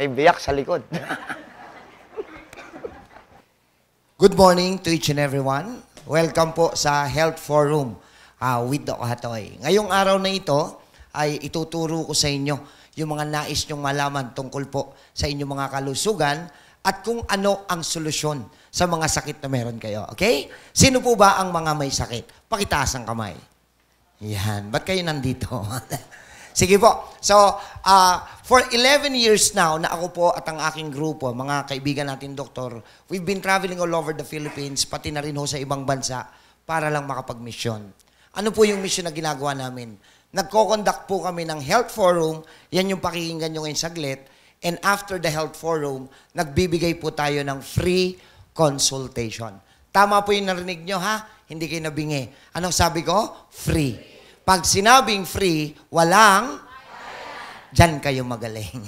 May biyak sa likod. Good morning to each and everyone. Welcome po sa Health Forum with Doc Hatoy. Ngayong araw na ito ay ituturo ko sa inyo yung mga nais nyong malaman tungkol po sa inyong mga kalusugan at kung ano ang solusyon sa mga sakit na meron kayo. Okay? Sino po ba ang mga may sakit? Pakitaas ang kamay. Yan. Ba't kayo nandito? Sige po. So, for 11 years now na ako po at ang aking grupo, mga kaibigan natin, doktor, we've been traveling all over the Philippines, pati na rin ho sa ibang bansa, para lang makapag-mission. Ano po yung mission na ginagawa namin? Nagko-conduct po kami ng Health Forum, yan yung pakikinggan nyo ngayon saglit, and after the Health Forum, nagbibigay po tayo ng free consultation. Tama po yung narinig nyo, ha? Hindi kayo nabingi. Anong sabi ko? Free. Pag sinabing free, walang, dyan kayo magaling.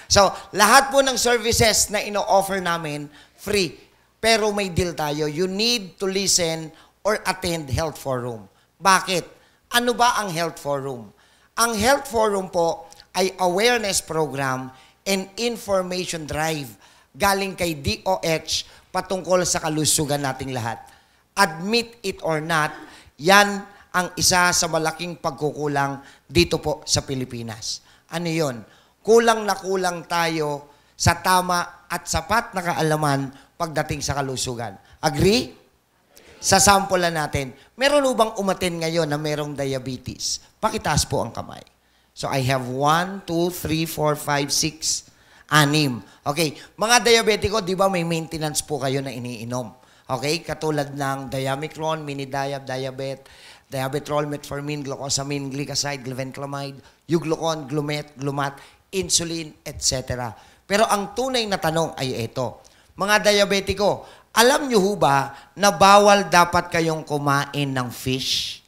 So, lahat po ng services na ino-offer namin, free. Pero may deal tayo. You need to listen or attend Health Forum. Bakit? Ano ba ang Health Forum? Ang Health Forum po ay awareness program and information drive galing kay DOH patungkol sa kalusugan nating lahat. Admit it or not, yan ang isa sa malaking pagkukulang dito po sa Pilipinas. Ano yun? Kulang na kulang tayo sa tama at sapat na kaalaman pagdating sa kalusugan. Agree? Sa sample natin, meron bang umaten ngayon na merong diabetes? Pakitaas po ang kamay. So I have 1, 2, 3, 4, 5, 6, 6. Okay, mga diabetiko, di ba may maintenance po kayo na iniinom? Okay, katulad ng Diamicron, Mini-Diab, Diabetrol, Metformin, Glucosamine, Glycoside, Glibenclamide, Euglucon, Glumat, insulin, etc. Pero ang tunay na tanong ay ito. Mga diabetiko, alam nyo ho ba na bawal dapat kayong kumain ng fish?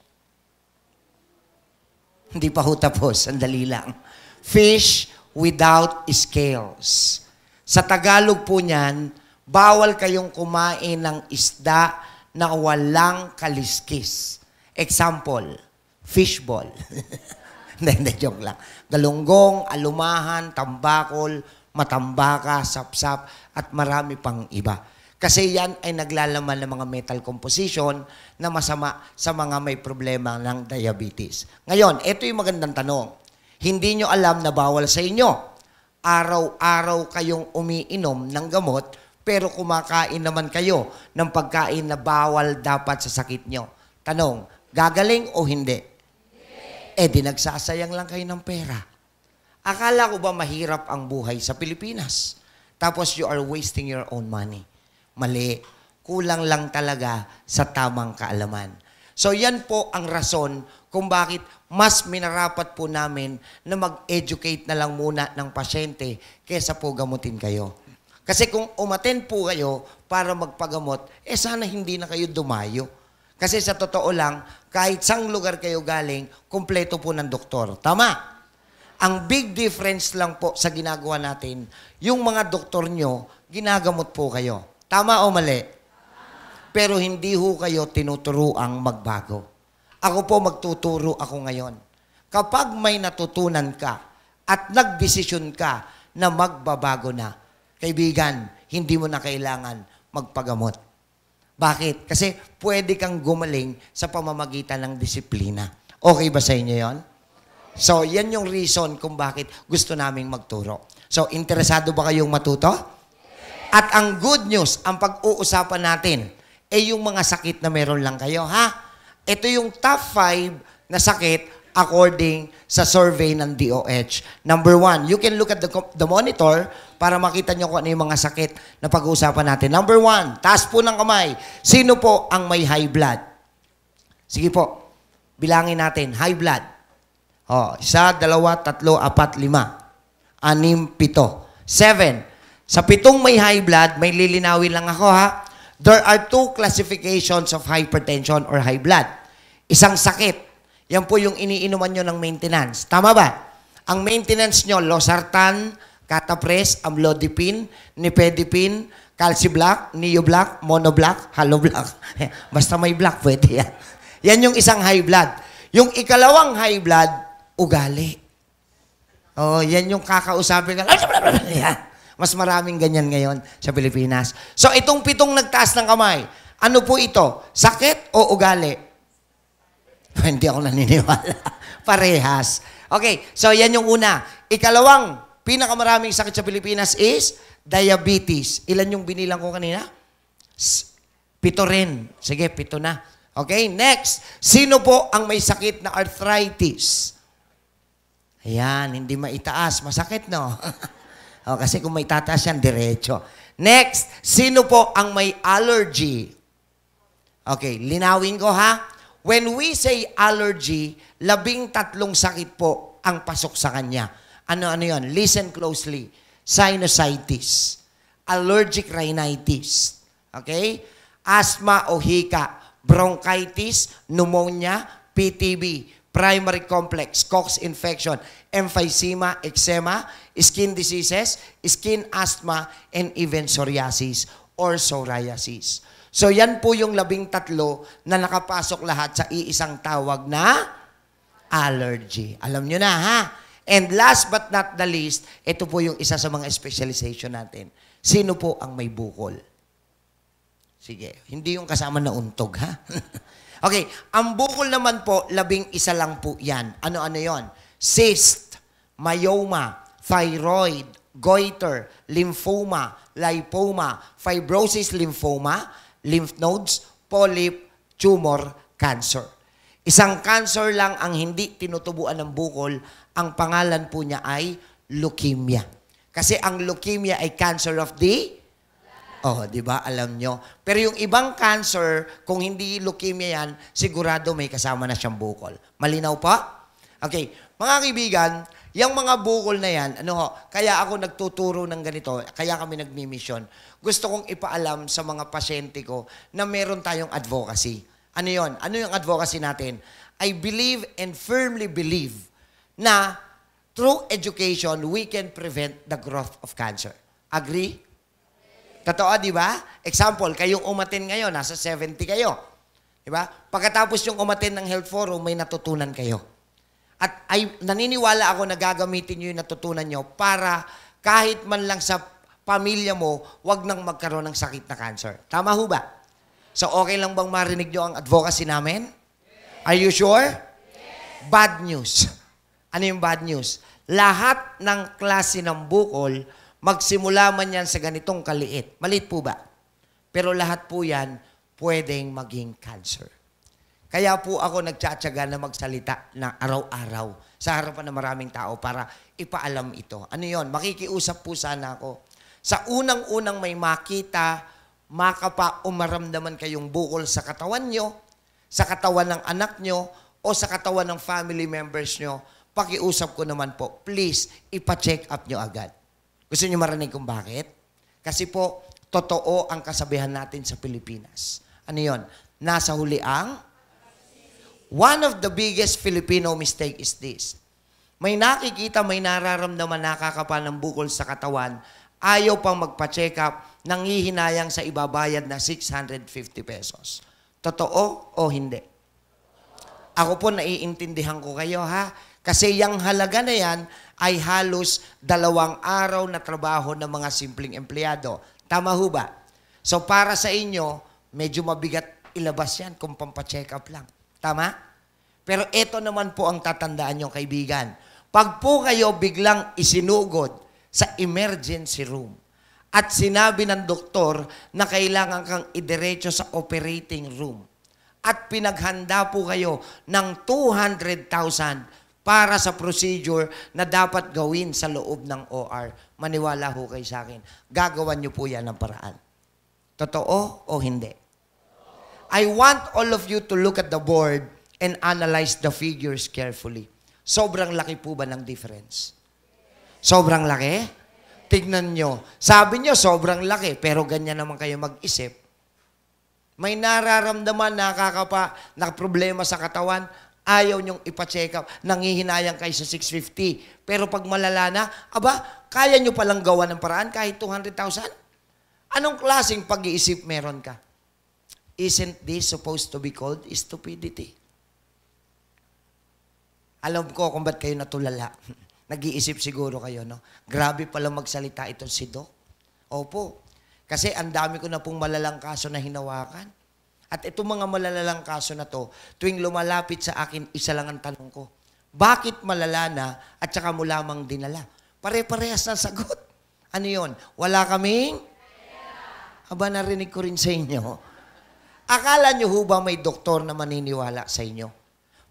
Hindi pa ho tapos, sandali lang. Fish without scales. Sa Tagalog po niyan, bawal kayong kumain ng isda na walang kaliskis. Example, fishball. Hindi, joke lang. Galunggong, alumahan, tambakol, matambaka, sapsap, at marami pang iba. Kasi yan ay naglalaman ng mga metal composition na masama sa mga may problema ng diabetes. Ngayon, ito yung magandang tanong. Hindi nyo alam na bawal sa inyo. Araw-araw kayong umiinom ng gamot, pero kumakain naman kayo ng pagkain na bawal dapat sa sakit nyo. Tanong, gagaling o hindi? Di nagsasayang lang kayo ng pera. Akala ko ba mahirap ang buhay sa Pilipinas? Tapos you are wasting your own money. Mali. Kulang lang talaga sa tamang kaalaman. So yan po ang rason kung bakit mas minarapat po namin na mag-educate na lang muna ng pasyente kaysa po gamutin kayo. Kasi kung umaten po kayo para magpagamot, sana hindi na kayo dumayo. Kasi sa totoo lang, kahit sang lugar kayo galing, kumpleto po ng doktor. Tama? Ang big difference lang po sa ginagawa natin, yung mga doktor nyo, ginagamot po kayo. Tama o mali? Pero hindi ho kayo tinuturuang magbago. Ako po magtuturo ako ngayon. Kapag may natutunan ka at nagdesisyon ka na magbabago na, kaibigan, hindi mo na kailangan magpagamot. Bakit? Kasi pwede kang gumaling sa pamamagitan ng disiplina. Okay ba sa inyo yon? So, yan yung reason kung bakit gusto naming magturo. So, interesado ba kayong matuto? At ang good news, ang pag-uusapan natin, yung mga sakit na meron lang kayo, ha? Ito yung top 5 na sakit according sa survey ng DOH. Number 1, you can look at the monitor para makita nyo kung ano yung mga sakit na pag-uusapan natin. Number 1, taas po ng kamay. Sino po ang may high blood? Sige po, bilangin natin. High blood. 1, 2, 3, 4, 5, 6, 7. Sa 7 may high blood, may lilinawin lang ako, ha? There are 2 classifications of hypertension or high blood. Isang sakit. Yan po yung iniinuman nyo ng maintenance. Tama ba? Ang maintenance nyo, losartan, catapres, amlodipine, nifedipine, calciblock, neoblock, monoblock, haloblock. Basta may block, pwede yan. Yan yung isang high blood. Yung ikalawang high blood, ugali. Oh, yan yung kakausapin ka. Yan. Mas maraming ganyan ngayon sa Pilipinas. So, itong 7 nagtaas ng kamay, ano po ito? Sakit o ugali? Hindi ako naniniwala. Parehas. Okay, so yan yung una. Ikalawang, pinakamaraming sakit sa Pilipinas is diabetes. Ilan yung binilang ko kanina? 7 rin. Sige, 7 na. Okay, next. Sino po ang may sakit na arthritis? Ayan, hindi maitaas. Masakit, no? O, kasi kung may tataas yan, diretso. Next, sino po ang may allergy? Okay, linawin ko ha. When we say allergy, 13 sakit po ang pasok sa kanya. Ano yon? Listen closely. Sinusitis, allergic rhinitis, okay? Asthma o hika, bronchitis, pneumonia, PTB, primary complex, Cox infection, emphysema, eczema, skin diseases, skin asthma, and even psoriasis or psoriasis. So yan po yung 13 na nakapasok lahat sa iisang tawag na allergy. Alam nyo na ha? And last but not the least, ito po yung isa sa mga specialization natin. Sino po ang may bukol? Sige, hindi yung kasama na untog ha? Okay, ang bukol naman po, 11 lang po yan. Ano-ano yon? Cyst, myoma, thyroid, goiter, lymphoma, lipoma, fibrosis lymphoma, lymph nodes, polyp, tumor, cancer. Isang cancer lang ang hindi tinutubuan ng bukol, ang pangalan po niya ay leukemia. Kasi ang leukemia ay cancer of the oh, di ba? Alam nyo. Pero yung ibang cancer, kung hindi leukemia yan, sigurado may kasama na siyang bukol. Malinaw pa? Okay. Mga kaibigan, yung mga bukol na yan, kaya ako nagtuturo ng ganito, kaya kami nagmi-mission. Gusto kong ipaalam sa mga pasyente ko na meron tayong advocacy. Ano yon? Ano yung advocacy natin? I believe and firmly believe na through education, we can prevent the growth of cancer. Agree? Totoo, di ba? Example, kayong umatin ngayon, nasa 70 kayo. Di ba? Pagkatapos yung umatin ng health forum, may natutunan kayo. At naniniwala ako na gagamitin nyo yung natutunan nyo para kahit man lang sa pamilya mo, wag nang magkaroon ng sakit na cancer. Tama ho ba? So, okay lang bang marinig nyo ang advocacy namin? Are you sure? Bad news. Ano yung bad news? Lahat ng klase ng bukol, magsimula man yan sa ganitong kaliit. Maliit po ba? Pero lahat po yan pwedeng maging cancer. Kaya po ako nagtsatsaga na magsalita na araw-araw sa harapan ng maraming tao para ipaalam ito. Ano yon? Makikiusap po sana ako. Sa unang-unang may makita, makapa o maramdaman kayong bukol sa katawan nyo, sa katawan ng anak nyo, o sa katawan ng family members nyo, pakiusap ko naman po, please, ipa-check up nyo agad. Gusto niyo marinig kung bakit? Kasi po, totoo ang kasabihan natin sa Pilipinas. Ano yon? Nasa huli ang? One of the biggest Filipino mistake is this. May nakikita, may nararamdaman, nakakapa ng bukol sa katawan, ayaw pang magpa-check up, nanghihinayang sa ibabayad na 650 pesos. Totoo o hindi? Ako po, naiintindihan ko kayo ha. Kasi yung halaga na yan ay halos 2 araw na trabaho ng mga simpleng empleyado. Tama ho ba? So para sa inyo, medyo mabigat ilabas yan kung pampacheck up lang. Tama? Pero ito naman po ang tatandaan nyo, kaibigan. Pag po kayo biglang isinugod sa emergency room at sinabi ng doktor na kailangan kang idiretso sa operating room at pinaghanda po kayo ng 200,000 para sa procedure na dapat gawin sa loob ng OR. Maniwala ho kayo sa akin. Gagawan niyo po yan ng paraan. Totoo o hindi? I want all of you to look at the board and analyze the figures carefully. Sobrang laki po ba ng difference? Sobrang laki? Tignan nyo. Sabi nyo, sobrang laki, pero ganyan naman kayo mag-isip. May nararamdaman, nakakapa, na problema sa katawan, ayaw nyong ipa-check up, nanghihinayang kayo sa 650. Pero pag malala na, kaya nyo palang gawa ng paraan kahit 200,000? Anong klaseng pag-iisip meron ka? Isn't this supposed to be called stupidity? Alam ko kung ba't kayo natulala. Nag-iisip siguro kayo, no? Grabe pala magsalita itong si Doc. Opo. Kasi ang dami ko na pong malalang kaso na hinawakan. At itong mga malalalang kaso na to, tuwing lumalapit sa akin, isa lang ang tanong ko. Bakit malala na at saka mo lamang dinala? Pare-parehas na sagot. Ano yon? Wala kaming? Aba, narinig ko rin sa inyo. Akala nyo ho ba may doktor na maniniwala sa inyo?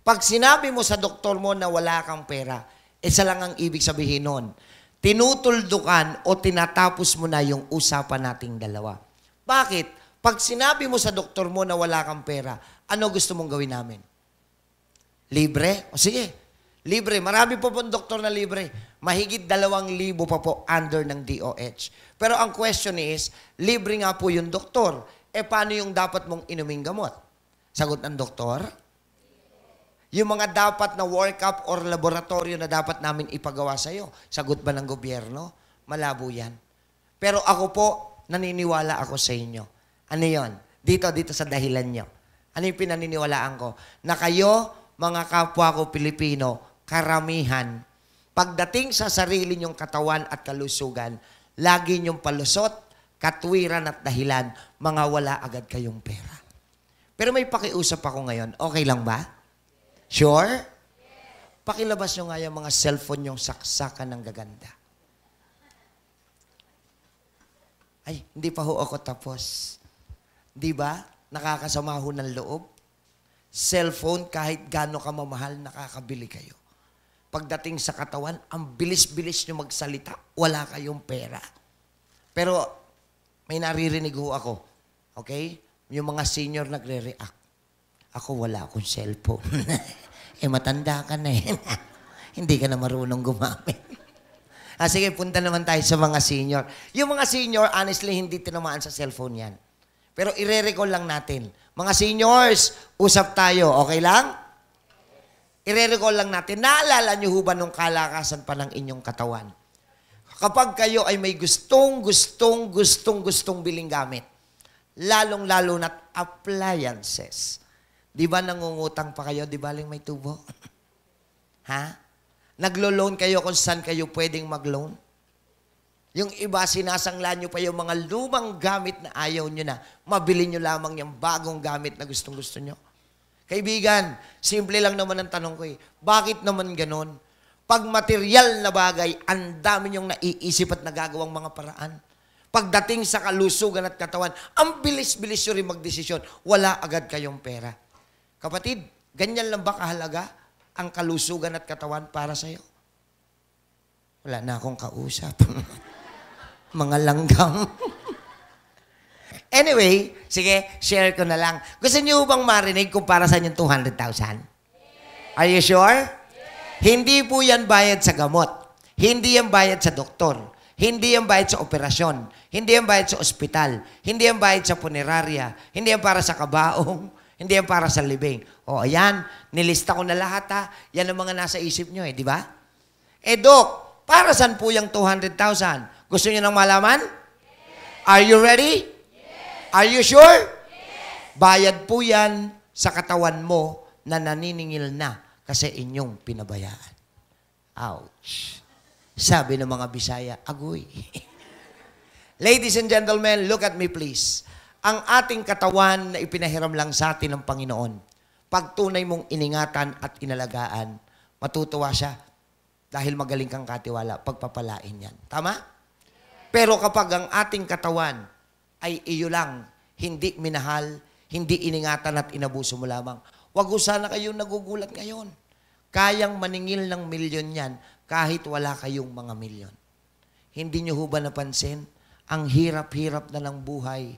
Pag sinabi mo sa doktor mo na wala kang pera, isa lang ang ibig sabihin nun. Tinutuldukan o tinatapos mo na yung usapan nating dalawa. Bakit? Pag sinabi mo sa doktor mo na wala kang pera, ano gusto mong gawin namin? Libre? O sige, libre. Marami po pong doktor na libre. Mahigit 2,000 pa po under ng DOH. Pero ang question is, libre nga po yung doktor. E paano yung dapat mong inuming gamot? Sagot ng doktor? Yung mga dapat na workup or laboratorio na dapat namin ipagawa sa'yo, sagot ba ng gobyerno? Malabo yan. Pero ako po, naniniwala ako sa inyo. Ano yon? Dito sa dahilan nyo. Ano yung pinaniniwalaan ko? Na kayo, mga kapwa ko Pilipino, karamihan, pagdating sa sarili nyong katawan at kalusugan, lagi nyong palusot, katwiran at dahilan, mga wala agad kayong pera. Pero may pakiusap ako ngayon. Okay lang ba? Sure? Pakilabas nyo nga yung mga cellphone yung saksakan ng gaganda. Ay, hindi pa ho ako tapos. Di ba? Nakakasama ho ng loob. Cellphone, kahit gaano ka mamahal, nakakabili kayo. Pagdating sa katawan, ang bilis-bilis nyo magsalita, wala kayong pera. Pero, may naririnig ho ako. Okay? Yung mga senior nagre-react. Ako wala akong cellphone. Matanda ka na eh. Hindi ka na marunong gumamit. Sige, punta naman tayo sa mga senior. Yung mga senior, honestly, hindi tinamaan sa cellphone yan. Pero ire-recall lang natin. Mga seniors, usap tayo. Okay lang? Ire-recall lang natin. Naalala nyo ho ba nung kalakasan pa ng inyong katawan? Kapag kayo ay may gustong biling gamit, lalong-lalo na't appliances. Di ba nangungutang pa kayo? Di ba may tubo? Ha? Naglo-loan kayo kung saan kayo pwedeng mag-loan? Yung iba, sinasangla nyo pa yung mga lumang gamit na ayaw nyo na. Mabili nyo lamang yung bagong gamit na gustong-gusto nyo. Kaibigan, simple lang naman ang tanong ko eh. Bakit naman ganon? Pag material na bagay, ang dami nyong naiisip at nagagawang mga paraan. Pagdating sa kalusugan at katawan, ang bilis-bilis nyo rin magdesisyon. Wala agad kayong pera. Kapatid, ganyan lang ba kahalaga ang kalusugan at katawan para sa'yo? Wala na akong kausap. Mga langgam. Anyway, sige, share ko na lang. Gusto niyo bang marinig kung para saan yung 200,000? Are you sure? Hindi po yan bayad sa gamot. Hindi yan bayad sa doktor. Hindi yan bayad sa operasyon. Hindi yan bayad sa ospital. Hindi yan bayad sa punerarya. Hindi yan para sa kabaong. Hindi yan para sa libing. O, ayan, nilista ko na lahat ha. Yan ang mga nasa isip nyo di ba? Dok, para saan po yung 200,000? Gusto nyo nang malaman? Are you ready? Are you sure? Bayad po yan sa katawan mo na naniningil na kasi inyong pinabayaan. Ouch. Sabi ng mga Bisaya, agoy. Ladies and gentlemen, look at me please. Ang ating katawan na ipinahiram lang sa atin ng Panginoon, pag tunay mong iningatan at inalagaan, matutuwa siya dahil magaling kang katiwala, pagpapalain yan. Tama? Pero kapag ang ating katawan ay iyo lang, hindi minahal, hindi iningatan at inabuso mo lamang, wag sana kayong nagugulat ngayon. Kayang maningil ng milyon yan kahit wala kayong mga milyon. Hindi nyo ba napansin? Ang hirap-hirap na ng buhay,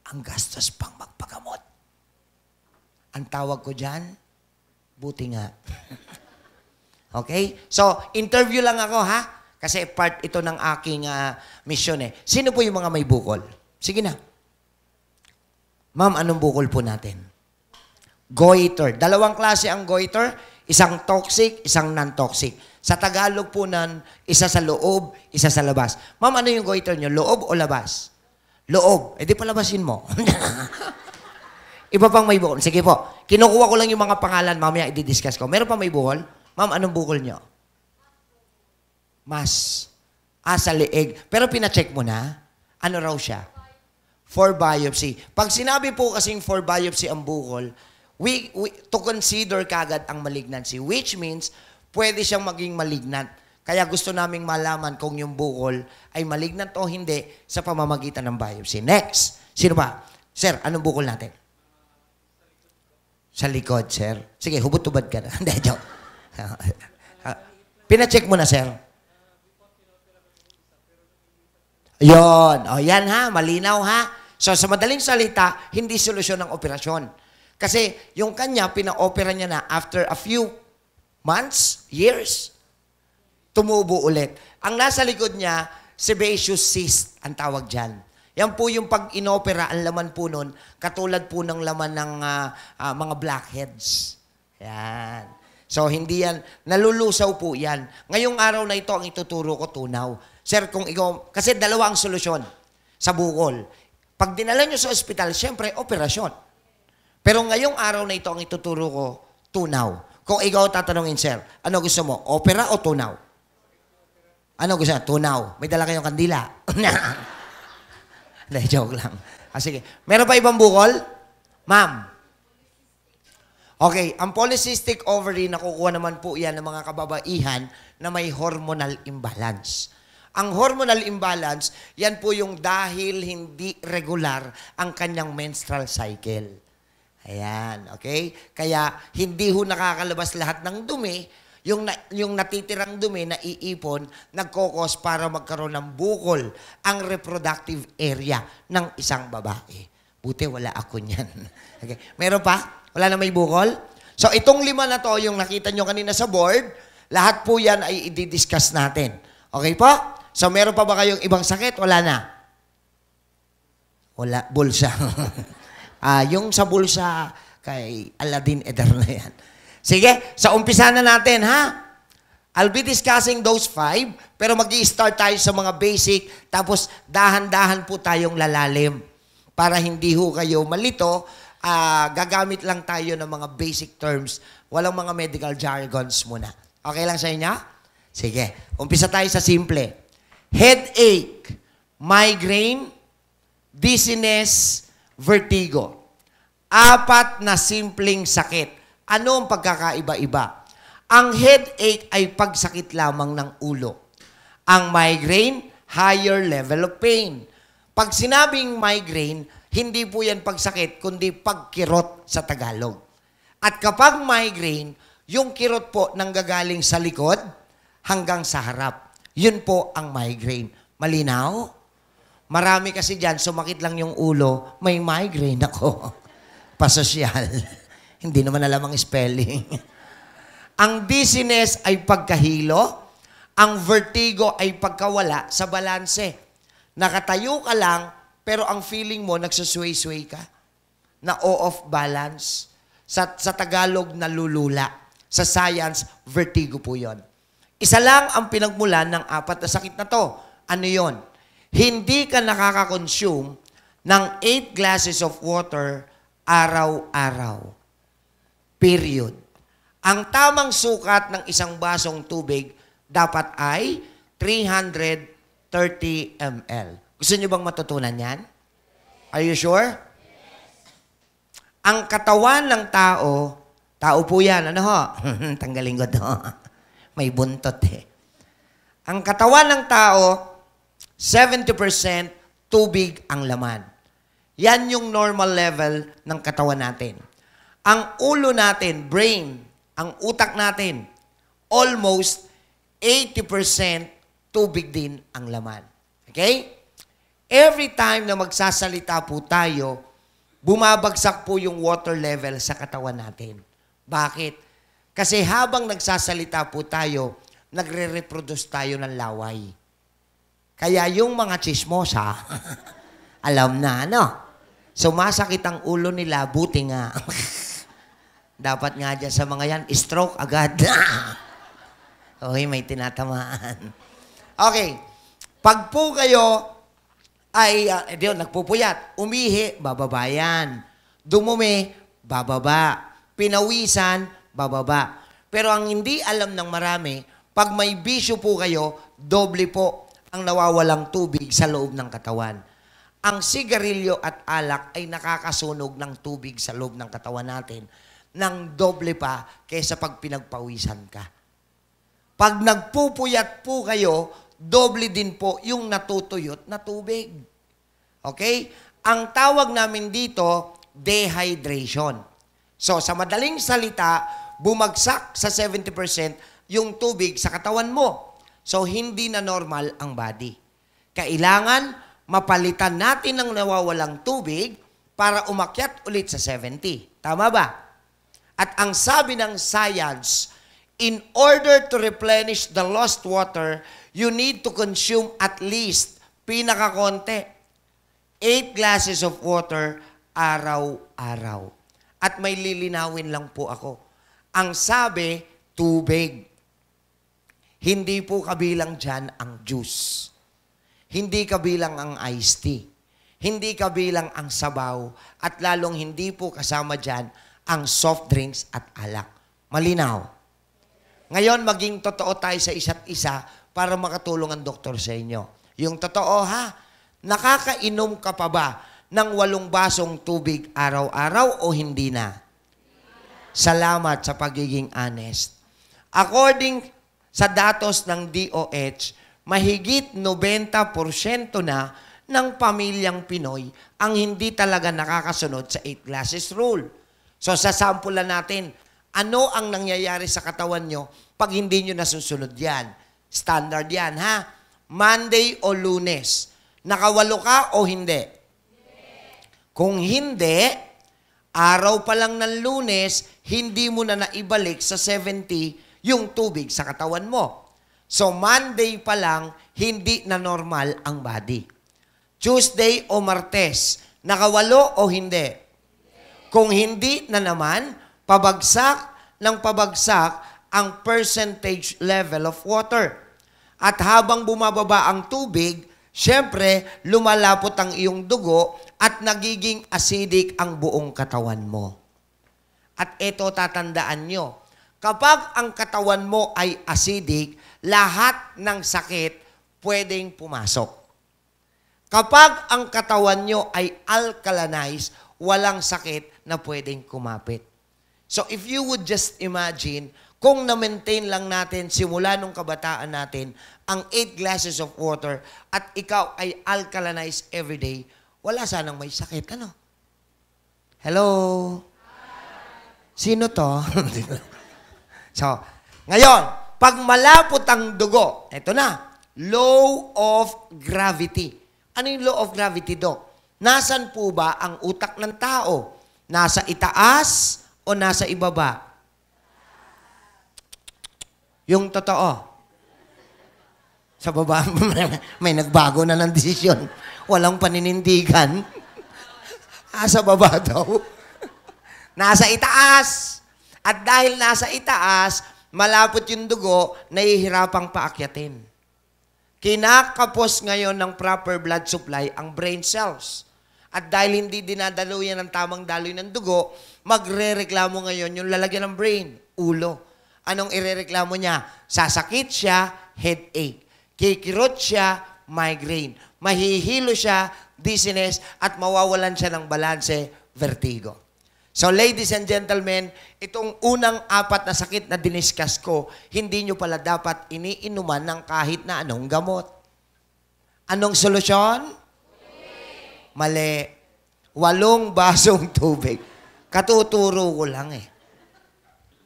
ang gastos pang magpagamot. Ang tawag ko dyan, buti nga. Okay? So, interview lang ako ha? Kasi part ito ng aking mission eh. Sino po yung mga may bukol? Sige na. Ma'am, anong bukol po natin? Goiter. 2 klase ang goiter. Isang toxic, isang non-toxic. Sa Tagalog po nan, isa sa loob, isa sa labas. Ma'am, ano yung goiter nyo? Loob o labas? Loob. Di palabasin mo. Iba pang may bukol. Sige po. Kinukuha ko lang yung mga pangalan. Mamaya i-discuss ko. Meron pa may bukol? Ma'am, anong bukol nyo? Mas. Sa leeg. Pero pina-check mo na? Ano raw siya? For biopsy. Pag sinabi po kasing for biopsy ang bukol, to consider kagad ang malignancy, which means pwede siyang maging malignant. Kaya gusto naming malaman kung yung bukol ay malignant o hindi sa pamamagitan ng biopsy. Next. Sino ba? Sir, anong bukol natin? Sa likod, sir. Sige, hubot-hubad ka na. Hindi, joke. Pina-check mo na, sir. Yon. O, yan ha. Malinaw ha. So, sa madaling salita, hindi solusyon ng operasyon. Kasi yung kanya, pina-opera niya na after a few months, years, tumubo ulit. Ang nasa likod niya, sebaceous cyst, ang tawag dyan. Yan po yung pag inopera, ang laman po nun, katulad po ng laman ng mga blackheads. Yan. So, hindi yan, nalulusaw po yan. Ngayong araw na ito, ang ituturo ko, tunaw. Sir, kung ikaw, kasi dalawa ang solusyon sa bukol. Pag dinala nyo sa ospital, siyempre, operasyon. Pero ngayong araw na ito, ang ituturo ko, tunaw. Kung ikaw tatanungin, sir, ano gusto mo, opera o tunaw? Ano gusto mo? Tunaw. May dala kayong kandila. Hindi, joke lang. Sige. Meron pa ibang bukol? Ma'am. Okay, ang polycystic ovary, nakukuha naman po yan ng mga kababaihan na may hormonal imbalance. Ang hormonal imbalance, yan po yung dahil hindi regular ang kanyang menstrual cycle. Ayan, okay? Kaya hindi ho nakakalabas lahat ng dumi, yung natitirang dumi na iipon, nagkokos para magkaroon ng bukol ang reproductive area ng isang babae. Buti wala ako niyan. Okay. Meron pa? Wala na may bukol? So itong 5 na to, yung nakita nyo kanina sa board, lahat po yan ay i-discuss natin. Okay po? So meron pa ba kayong ibang sakit? Wala na? Wala. Bulsa. Yung sa bulsa, kay Aladdin Eder na yan. Sige, sa umpisa na natin, ha? I'll be discussing those 5, pero mag-i-start tayo sa mga basic, tapos dahan-dahan po tayong lalalim. Para hindi ho kayo malito, gagamit lang tayo ng mga basic terms. Walang mga medical jargons muna. Okay lang sa inyo? Sige, umpisa tayo sa simple. Headache, migraine, dizziness, vertigo. 4 na simpleng sakit. Ano ang pagkakaiba-iba? Ang headache ay pagsakit lamang ng ulo. Ang migraine, higher level of pain. Pag sinabing migraine, hindi po yan pagsakit, kundi pagkirot sa Tagalog. At kapag migraine, yung kirot po nanggagaling sa likod hanggang sa harap. Yun po ang migraine. Malinaw? Marami kasi dyan, sumakit lang yung ulo, may migraine ako. Pasosyal. Hindi naman alam ang spelling. Ang dizziness ay pagkahilo. Ang vertigo ay pagkawala sa balanse. Nakatayo ka lang, pero ang feeling mo, nagsusway-sway ka. Na off balance. Sa Tagalog, nalulula. Sa science, vertigo po yon. Isa lang ang pinagmulan ng 4 na sakit na to. Ano yon? Hindi ka nakaka-consume ng 8 glasses of water araw-araw. Period. Ang tamang sukat ng isang basong tubig dapat ay 330 ml. Gusto niyo bang matutunan yan? Are you sure? Ang katawan ng tao, tao po yan, ano ho? Tanggalin ko to. May buntot eh. Ang katawan ng tao, 70% tubig ang laman. Yan yung normal level ng katawan natin. Ang ulo natin, brain, ang utak natin, almost 80% tubig din ang laman. Okay? Every time na magsasalita po tayo, bumabagsak po yung water level sa katawan natin. Bakit? Kasi habang nagsasalita po tayo, nagre-reproduce tayo ng laway. Kaya yung mga chismosa, alam na, no? Sumasakit ang ulo nila, buti nga. Dapat nga dyan sa mga yan, stroke agad. Okay, may tinatamaan. Okay. Pag po kayo ay, nagpupuyat, umihi, bababa yan. Dumumi, bababa. Pinawisan, bababa. Pero ang hindi alam ng marami, pag may bisyo po kayo, doble po ang nawawalang tubig sa loob ng katawan. Ang sigarilyo at alak ay nakakasunog ng tubig sa loob ng katawan natin ng doble pa kaysa pag pinagpawisan ka. Pag nagpupuyat po kayo, doble din po yung natutuyot na tubig. Okay? Ang tawag namin dito, dehydration. So, sa madaling salita, bumagsak sa 70% yung tubig sa katawan mo. So, hindi na normal ang body. Kailangan mapalitan natin ng nawawalang tubig para umakyat ulit sa 70. Tama ba? At ang sabi ng science, in order to replenish the lost water, you need to consume at least, pinakakonte, 8 glasses of water araw-araw. At may lilinawin lang po ako. Ang sabi, tubig. Hindi po kabilang dyan ang juice. Hindi kabilang ang iced tea. Hindi kabilang ang sabaw. At lalong hindi po kasama dyan ang soft drinks at alak. Malinaw. Ngayon, maging totoo tayo sa isa't isa para makatulong ang doktor sa inyo. Yung totoo ha, nakakainom ka pa ba ng 8 basong tubig araw-araw o hindi na? Salamat sa pagiging honest. According sa datos ng DOH, mahigit 90% na ng pamilyang Pinoy ang hindi talaga nakakasunod sa 8 glasses rule. So, sasampulan natin, ano ang nangyayari sa katawan nyo pag hindi nyo nasusunod yan? Standard yan, ha? Monday o Lunes, nakawalo ka o hindi? Kung hindi, araw pa lang ng Lunes, hindi mo na naibalik sa 70 yung tubig sa katawan mo. So, Monday pa lang, hindi na normal ang body. Tuesday o Martes, nakawalo o hindi? Kung hindi na naman, pabagsak ng pabagsak ang percentage level of water. At habang bumababa ang tubig, syempre, lumalapot ang iyong dugo at nagiging acidic ang buong katawan mo. At ito tatandaan nyo, kapag ang katawan mo ay acidic, lahat ng sakit pwedeng pumasok. Kapag ang katawan nyo ay alkalinized, walang sakit na pwedeng kumapit. So if you would just imagine, kung na-maintain lang natin simula nung kabataan natin ang 8 glasses of water at ikaw ay alkalinized everyday, wala sanang may sakit. Ano? Hello? Sino to? So, ngayon, pag malapot ang dugo, eto na, law of gravity. Ano yung law of gravity, Doc? Nasaan po ba ang utak ng tao? Nasa itaas o nasa ibaba? Yung totoo. Sa baba, may nagbago na ng desisyon. Walang paninindigan. Sa baba daw. Nasa itaas. At dahil nasa itaas, malapot yung dugo, nahihirapang paakyatin. Kinakapos ngayon ng proper blood supply ang brain cells. At dahil hindi dinadalo yan ng tamang daloy ng dugo, magre-reklamo ngayon yung lalagyan ng brain, ulo. Anong irereklamo niya? Sasakit siya, headache. Kikirot siya, migraine. Mahihilo siya, dizziness, at mawawalan siya ng balanse, vertigo. So ladies and gentlemen, itong unang 4 na sakit na diniscuss ko, hindi nyo pala dapat iniinuman ng kahit na anong gamot. Anong solusyon? Mali. 8 basong tubig. Katuturo ko lang eh.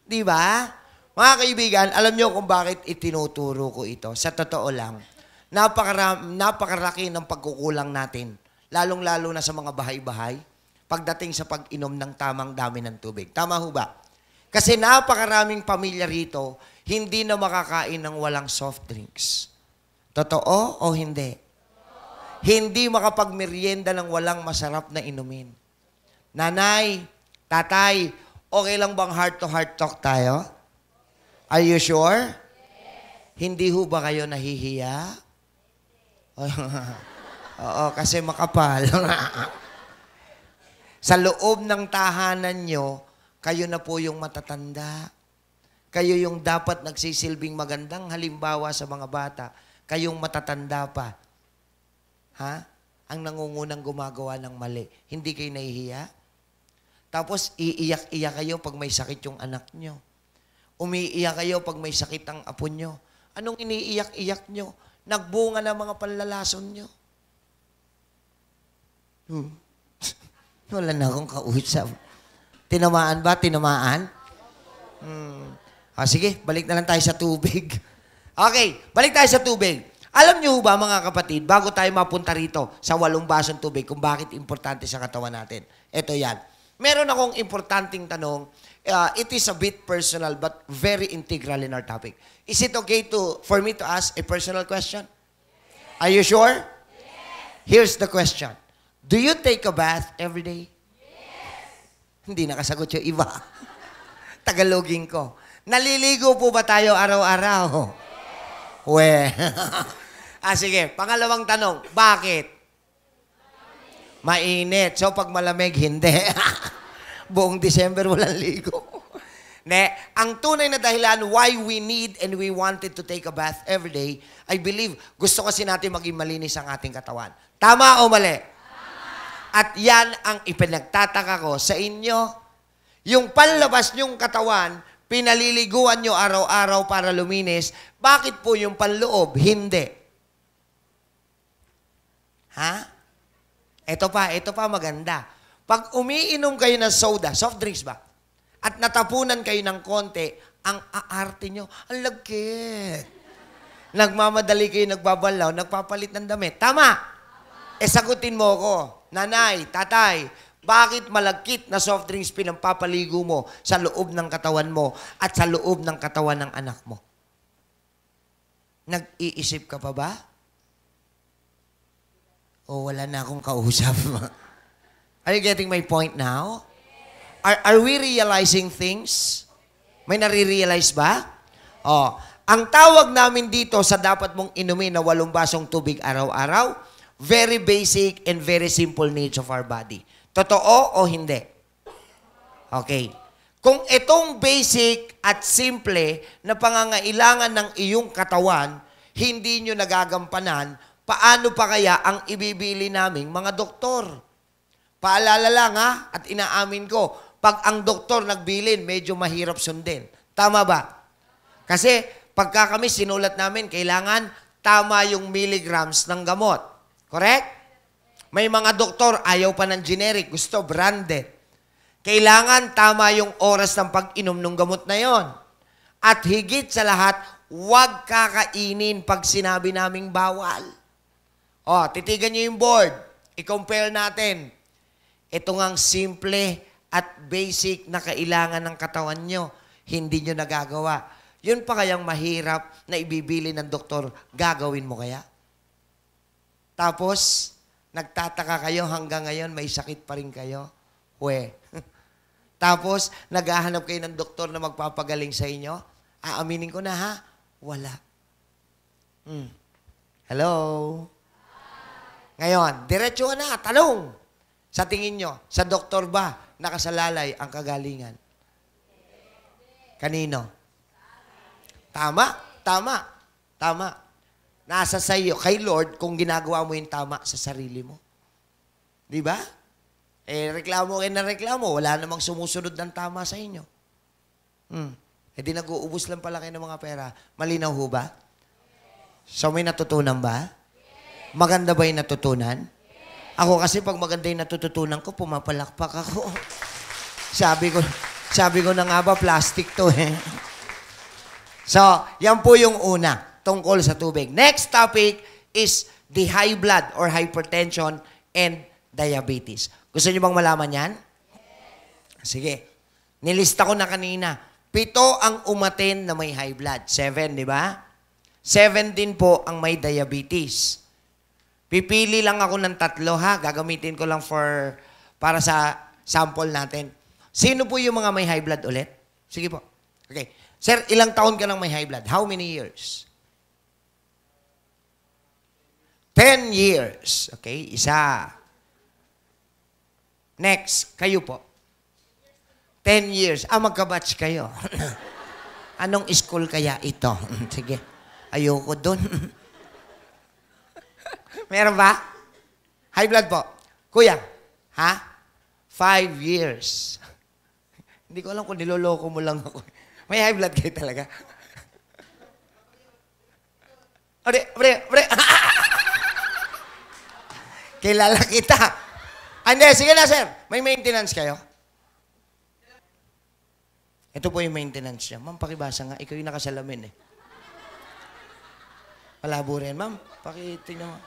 Di ba? Mga kaibigan, alam nyo kung bakit itinuturo ko ito. Sa totoo lang, napakaraki ng pagkukulang natin. Lalong-lalo na sa mga bahay-bahay. Pagdating sa pag-inom ng tamang dami ng tubig. Tama ho ba? Kasi napakaraming pamilya rito, hindi na makakain ng walang soft drinks. Totoo o hindi? Hindi makapagmeryenda ng walang masarap na inumin. Nanay, tatay, okay lang bang heart-to-heart talk tayo? Are you sure? Hindi ho ba kayo nahihiya? Oo, kasi makapal. Sa loob ng tahanan nyo, kayo na po yung matatanda. Kayo yung dapat nagsisilbing magandang halimbawa sa mga bata. kayong matatanda pa, ha? Ang nangungunang gumagawa ng mali. Hindi kayo nahihiya? Tapos, iiyak-iyak kayo pag may sakit yung anak nyo. Umiiyak kayo pag may sakit ang apo nyo. Anong iniiyak-iyak nyo? Nagbunga na mga panlalason nyo. Wala na akong kausap. Tinamaan ba? Tinamaan? Sige, balik na lang tayo sa tubig. Okay, balik tayo sa tubig. Alam niyo ba mga kapatid, bago tayo mapunta rito sa 8 basong tubig, kung bakit importante sa katawan natin? Ito yan. Meron akong importanteng tanong. It is a bit personal but very integral in our topic. Is it okay for me to ask a personal question? Yes. Are you sure? Yes. Here's the question. Do you take a bath every day? Yes. Hindi nakasagot yung iba. Tagalogin ko. Naliligo po ba tayo araw-araw? Yes. Sige, pangalawang tanong. Bakit? Mainit. So, pag malamig, hindi. Buong December, walang ligo. Ang tunay na dahilan why we need and we wanted to take a bath every day, I believe, gusto kasi natin maging malinis ang ating katawan. Tama o mali? Tama. At yan ang ipinagtataka ko sa inyo. Yung panlabas nyong katawan, pinaliliguan nyo araw-araw para luminis. Bakit po yung panloob? Hindi. Ha? Ito pa maganda. Pag umiinom kayo ng soda, soft drinks ba? At natapunan kayo ng konti, ang aarte nyo, ang lagkit. Nagmamadali kayo, nagbabalaw, nagpapalit ng damit. Tama? Sagutin mo ko, nanay, tatay, bakit malagkit na soft drinks pinampapaligo mo sa loob ng katawan mo at sa loob ng katawan ng anak mo? Nag-iisip ka pa ba? O wala na akong kausap? Are you getting my point now? Are we realizing things? May nare-realize ba? Ang tawag namin dito sa dapat mong inumin na 8 basong tubig araw-araw, very basic and very simple needs of our body. Totoo o hindi? Okay. Kung itong basic at simple na pangangailangan ng iyong katawan, hindi nyo nagagampanan, paano pa kaya ang ibibili naming mga doktor? Paalala lang at inaamin ko, pag ang doktor nagbilin, medyo mahirap sundin. Tama ba? Kasi pagka kami sinulat namin, kailangan tama yung milligrams ng gamot. Correct? May mga doktor, ayaw pa ng generic, gusto branded. Kailangan tama yung oras ng pag-inom ng gamot na yon. At higit sa lahat, huwag kakainin pag sinabi naming bawal. Titigan nyo yung board. I-compare natin. Ito ngang simple at basic na kailangan ng katawan nyo. Hindi nyo nagagawa. Yun pa kayang mahirap na ibibili ng doktor, gagawin mo kaya? Tapos, nagtataka kayo hanggang ngayon, may sakit pa rin kayo? Tapos, naghahanap kayo ng doktor na magpapagaling sa inyo? Aaminin ko na wala. Hello? Ngayon, diretso na, tanong. Sa tingin nyo, sa doktor ba nakasalalay ang kagalingan? Kanino? Tama. Nasa sa iyo, kay Lord, kung ginagawa mo yung tama sa sarili mo. Di ba? Reklamo kayo na reklamo, wala namang sumusunod ng tama sa inyo. Di nag-uubos lang pala kayo ng mga pera. Malinaw ho ba? So may natutunan ba? Maganda ba yung natutunan? Ako kasi pag maganda yung natututunan ko, pumapalakpak ako. Sabi ko na nga ba, plastic to So, yan po yung una, tungkol sa tubig. Next topic is the high blood or hypertension and diabetes. Gusto niyo bang malaman yan? Sige. Nilista ko na kanina. 7 ang umaten na may high blood. 7, di ba? 7 din po ang may diabetes. Pipili lang ako ng 3 Gagamitin ko lang para sa sample natin. Sino po yung mga may high blood ulit? Sige po. Okay. Sir, ilang taon ka nang may high blood? How many years? 10 years. Okay, isa. Next, kayo po. 10 years. Magka-batch kayo. Anong school kaya ito? Sige. Ayoko dun. Meron ba? High blood po. Kuya, ha? 5 years. Hindi ko alam kung niloloko mo lang ako. May high blood kayo talaga. Pre. Kilala kita. Hindi, sige na, sir. May maintenance kayo? Ito po yung maintenance niya. Ma'am, pakibasa nga. Ikaw yung nakasalamin eh. Malabo rin, ma'am. Pakitingnan mo.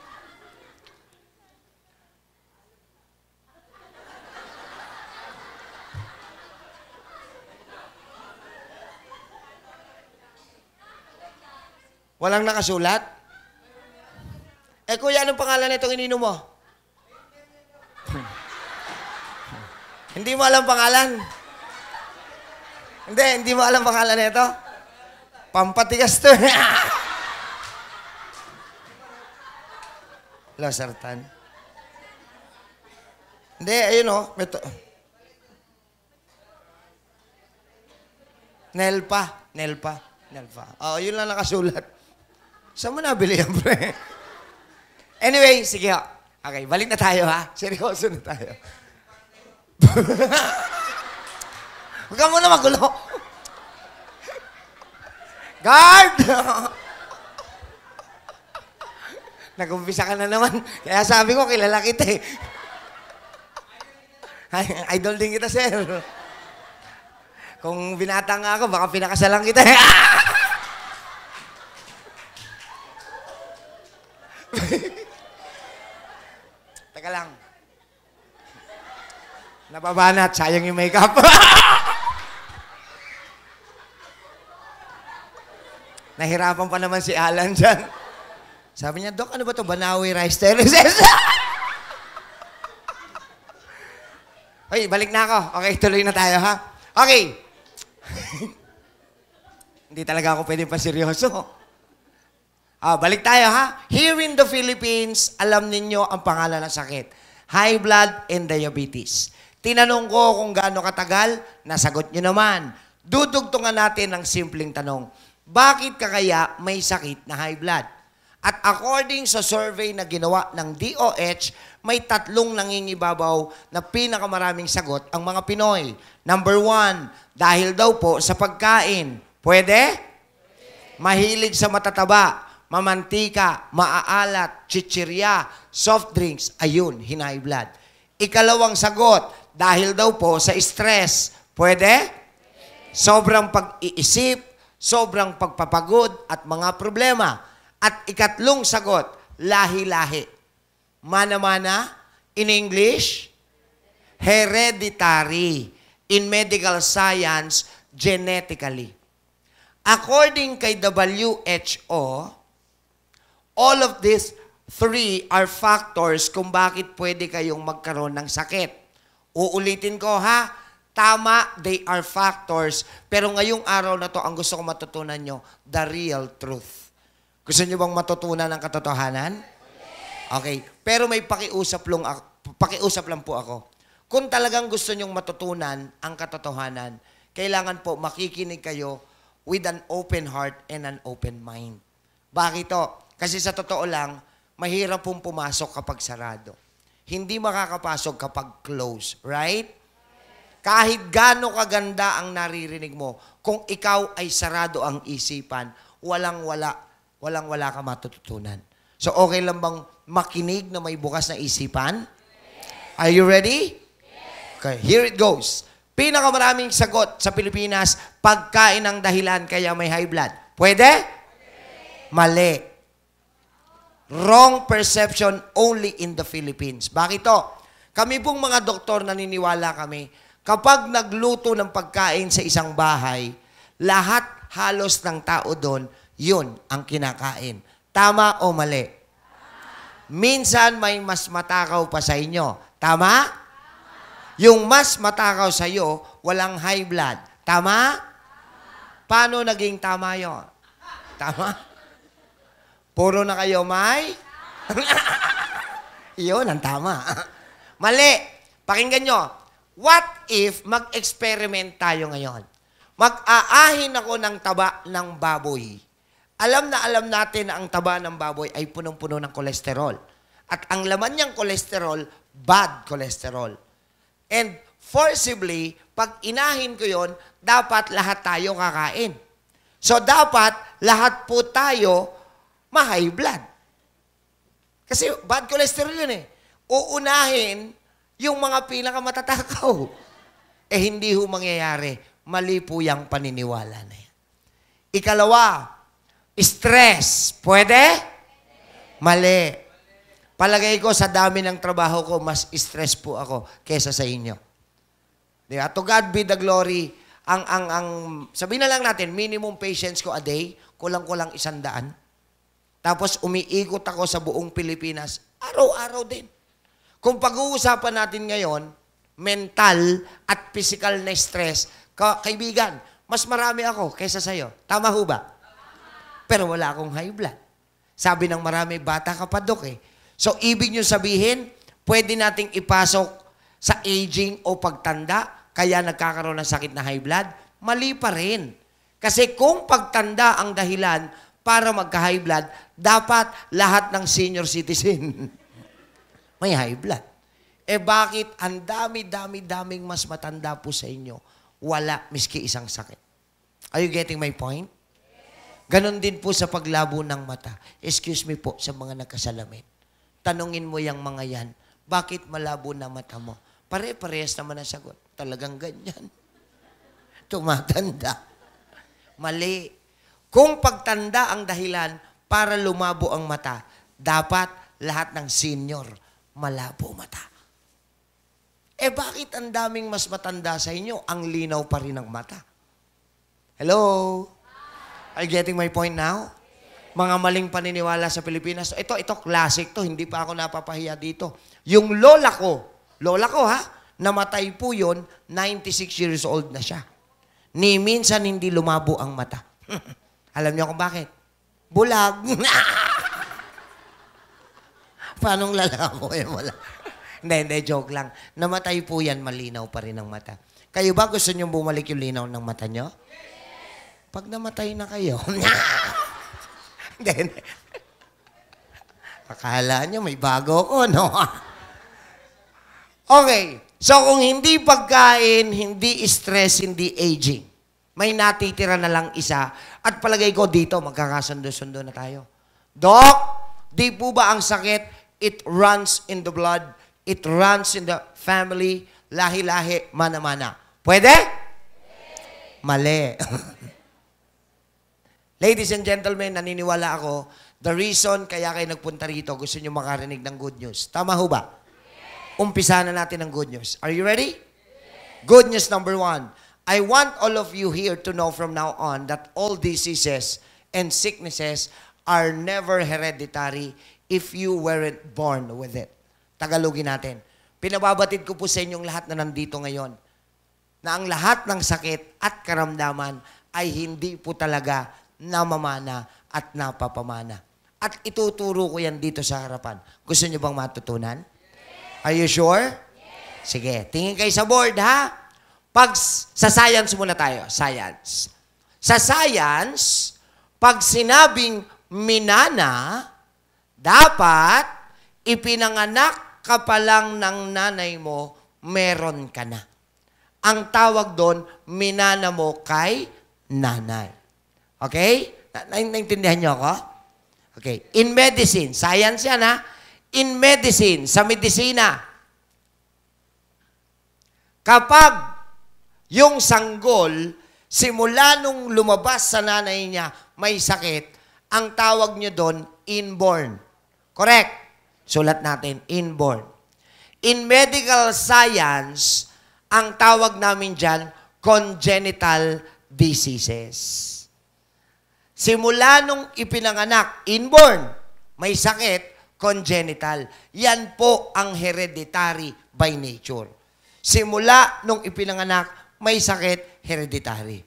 Walang nakasulat? Kuya, anong pangalan nitong ininom mo? Hindi mo alam pangalan? Hindi mo alam pangalan nito? Pampatigas to. Losartan. Hindi, ayun o. Nelpa. Oo, yun lang nakasulat. Saan mo nabili yan, pre? Anyway, sige ho. Okay, balik na tayo ha. Seryoso na tayo. Huwag ka muna magulo. Guard! Nag-umpisa ka na naman. Kaya sabi ko, kilala kita eh. Idol din kita, sir. Kung binata nga ako, baka pinakasalan kita. Teka lang. Nababanat, sayang yung makeup. Nahirapan pa naman si Alan dyan. Sabi niya, Dok, ano ba ito? Banawi rice terraces. Okay, balik na ako. Okay, tuloy na tayo, ha? Okay. Hindi talaga ako pwede pa seryoso. Balik tayo, ha? Here in the Philippines, alam ninyo ang pangalan ng sakit. High blood and diabetes. Tinanong ko kung gaano katagal, nasagot nyo naman. Dudugtungan natin ng simpleng tanong. Bakit ka kaya may sakit na high blood? At according sa survey na ginawa ng DOH, may 3 nangingibabaw na pinakamaraming sagot ang mga Pinoy. Number 1, dahil daw po sa pagkain. Pwede? Mahilig sa matataba, mamantika, maaalat, chichirya, soft drinks. Ayun, high blood. Ikalawang sagot, dahil daw po sa stress. Pwede? Sobrang pag-iisip, sobrang pagpapagod at mga problema. At ikatlong sagot, lahi-lahi. Mana-mana, in English, hereditary. In medical science, genetically. According kay WHO, all of these 3 are factors kung bakit pwede kayong magkaroon ng sakit. Uulitin ko ha, tama, they are factors. Pero ngayong araw na to, ang gusto ko matutunan nyo, the real truth. Gusto nyo bang matutunan ang katotohanan? Okay. Pero may pakiusap lang po ako. Kung talagang gusto nyong matutunan ang katotohanan, kailangan po makikinig kayo with an open heart and an open mind. Bakit to? Kasi sa totoo lang, mahirap pong pumasok kapag sarado. Hindi makakapasok kapag close. Right? Kahit gaano kaganda ang naririnig mo, kung ikaw ay sarado ang isipan, walang-wala ka matututunan. So, okay lang bang makinig na may bukas na isipan? Are you ready? Okay, here it goes. Pinakamaraming sagot sa Pilipinas, pagkain ang dahilan kaya may high blood. Pwede? Mali. Wrong perception only in the Philippines. Bakit to? Kami pong mga doktor naniniwala kami, kapag nagluto ng pagkain sa isang bahay, lahat halos ng tao doon, yun ang kinakain. Tama o mali? Minsan may mas matakaw pa sa inyo. Tama? Yung mas matakaw sa iyo, walang high blood. Tama? Paano naging tama yun? Tama? Puro na kayo may? Iyon ang tama. Mali. Pakinggan nyo. What if mag-experiment tayo ngayon? Mag-aahin ako ng taba ng baboy. Alam na alam natin na ang taba ng baboy ay punong-puno ng kolesterol. At ang laman niyang cholesterol, bad cholesterol. And forcibly, pag inahin ko yon, dapat lahat tayo kakain. So dapat lahat po tayo ma-high blood. Kasi bad cholesterol yun eh. Uunahin yung mga pinakamatatakaw. Hindi ho mangyayari. Mali po yung paniniwala na yan. Ikalawa, stress. Pwede? Mali. Palagay ko sa dami ng trabaho ko, mas stress po ako kesa sa inyo. Diba? To God be the glory. Sabihin na lang natin, minimum patience ko a day, kulang-kulang 100. Tapos umiikot ako sa buong Pilipinas, araw-araw din. Kung pag-uusapan natin ngayon, mental at physical na stress, kaibigan, mas marami ako kaysa sa'yo. Tama ho ba? Pero wala akong high blood. Sabi ng marami, bata ka pa, Dok eh. So, ibig nyo sabihin, pwede nating ipasok sa aging o pagtanda, kaya nagkakaroon ng sakit na high blood? Mali pa rin. Kasi kung pagtanda ang dahilan para magka-high blood, dapat lahat ng senior citizen may high blood. Bakit ang dami-daming mas matanda po sa inyo, wala miski isang sakit? Are you getting my point? Ganon din po sa paglabo ng mata. Excuse me po sa mga nagkasalamin. Tanungin mo yung mga yan, bakit malabo na mata mo? Pare-parehas naman ang sagot. Talagang ganyan. Tumatanda. Mali. Kung pagtanda ang dahilan para lumabo ang mata, dapat lahat ng senior malabo mata. Bakit ang daming mas matanda sa inyo, ang linaw pa rin ng mata? Hello? Are you getting my point now? Mga maling paniniwala sa Pilipinas. Ito classic to. Hindi pa ako napapahiya dito. Yung lola ko ha, namatay po yun, 96 years old na siya. Ni minsan hindi lumabo ang mata. Alam niyo kung bakit? Bulag. Paanong lalako? Wala. Hindi, joke lang. Namatay po yan, malinaw pa rin ang mata. Kayo ba gusto niyo bumalik yung linaw ng mata niyo? Pag namatay na kayo, hindi. Akala niyo may bago ko, no? Okay. So, kung hindi pagkain, hindi stress, hindi aging, may natitira na lang isa, at palagay ko dito, magkakasundo-sundo na tayo. Doc, di po ba ang sakit, it runs in the blood, it runs in the family, lahi-lahi, mana-mana. Pwede? Mali. Ladies and gentlemen, naniniwala ako, the reason kaya kayo nagpunta rito, gusto nyo makarinig ng good news. Tama ho ba? Umpisa na natin ang good news. Are you ready? Good news number 1. I want all of you here to know from now on that all diseases and sicknesses are never hereditary if you weren't born with it. Tagalogin natin. Pinababatid ko po sa inyong lahat na nandito ngayon na ang lahat ng sakit at karamdaman ay hindi po talaga namamana at napapamana. At ituturo ko yan dito sa harapan. Gusto niyo bang matutunan? Are you sure? Sige, tingin kayo sa board, ha? Sa science muna tayo. Science. Sa science, pag sinabing minana, dapat ipinanganak ka pa lang ng nanay mo, meron ka na. Ang tawag doon, minana mo kay nanay. Okay? Naintindihan niyo ako? Okay. In medicine, science yan ha? In medicine, sa medisina, kapag yung sanggol, simula nung lumabas sa nanay niya, may sakit, ang tawag niyo doon, inborn. Correct? Sulat natin, inborn. In medical science, ang tawag namin dyan, congenital diseases. Simula nung ipinanganak, inborn, may sakit, congenital. Yan po ang hereditary by nature. Simula nung ipinanganak, may sakit, hereditary.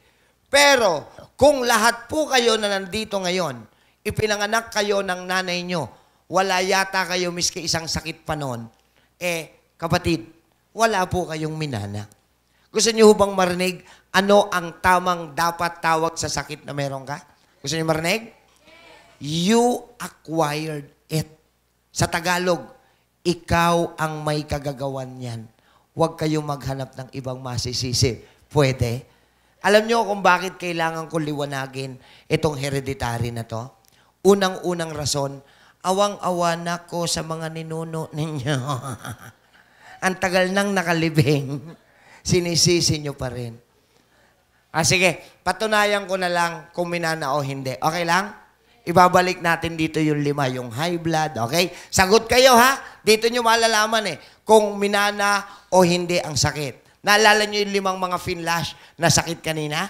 Pero, kung lahat po kayo na nandito ngayon, ipinanganak kayo ng nanay nyo, wala yata kayo miski isang sakit pa noon, kapatid, wala po kayong minana. Gusto niyo bang marinig ano ang tamang dapat tawag sa sakit na meron ka? Gusto niyo marinig? You acquired it. Sa Tagalog, ikaw ang may kagagawan yan. Huwag kayong maghanap ng ibang masisisi. Pwede? Alam nyo kung bakit kailangan ko liwanagin itong hereditary na to? Unang-unang rason, awang-awa na ko sa mga ninuno ninyo. Ang tagal nang nakalibing, sinisisi nyo pa rin. Sige, patunayan ko na lang kung minana o hindi. Okay lang? Ibabalik natin dito yung 5, yung high blood, okay? Sagot kayo, ha? Dito nyo malalaman kung minana o hindi ang sakit. Naalala nyo yung 5 mga finlash na sakit kanina?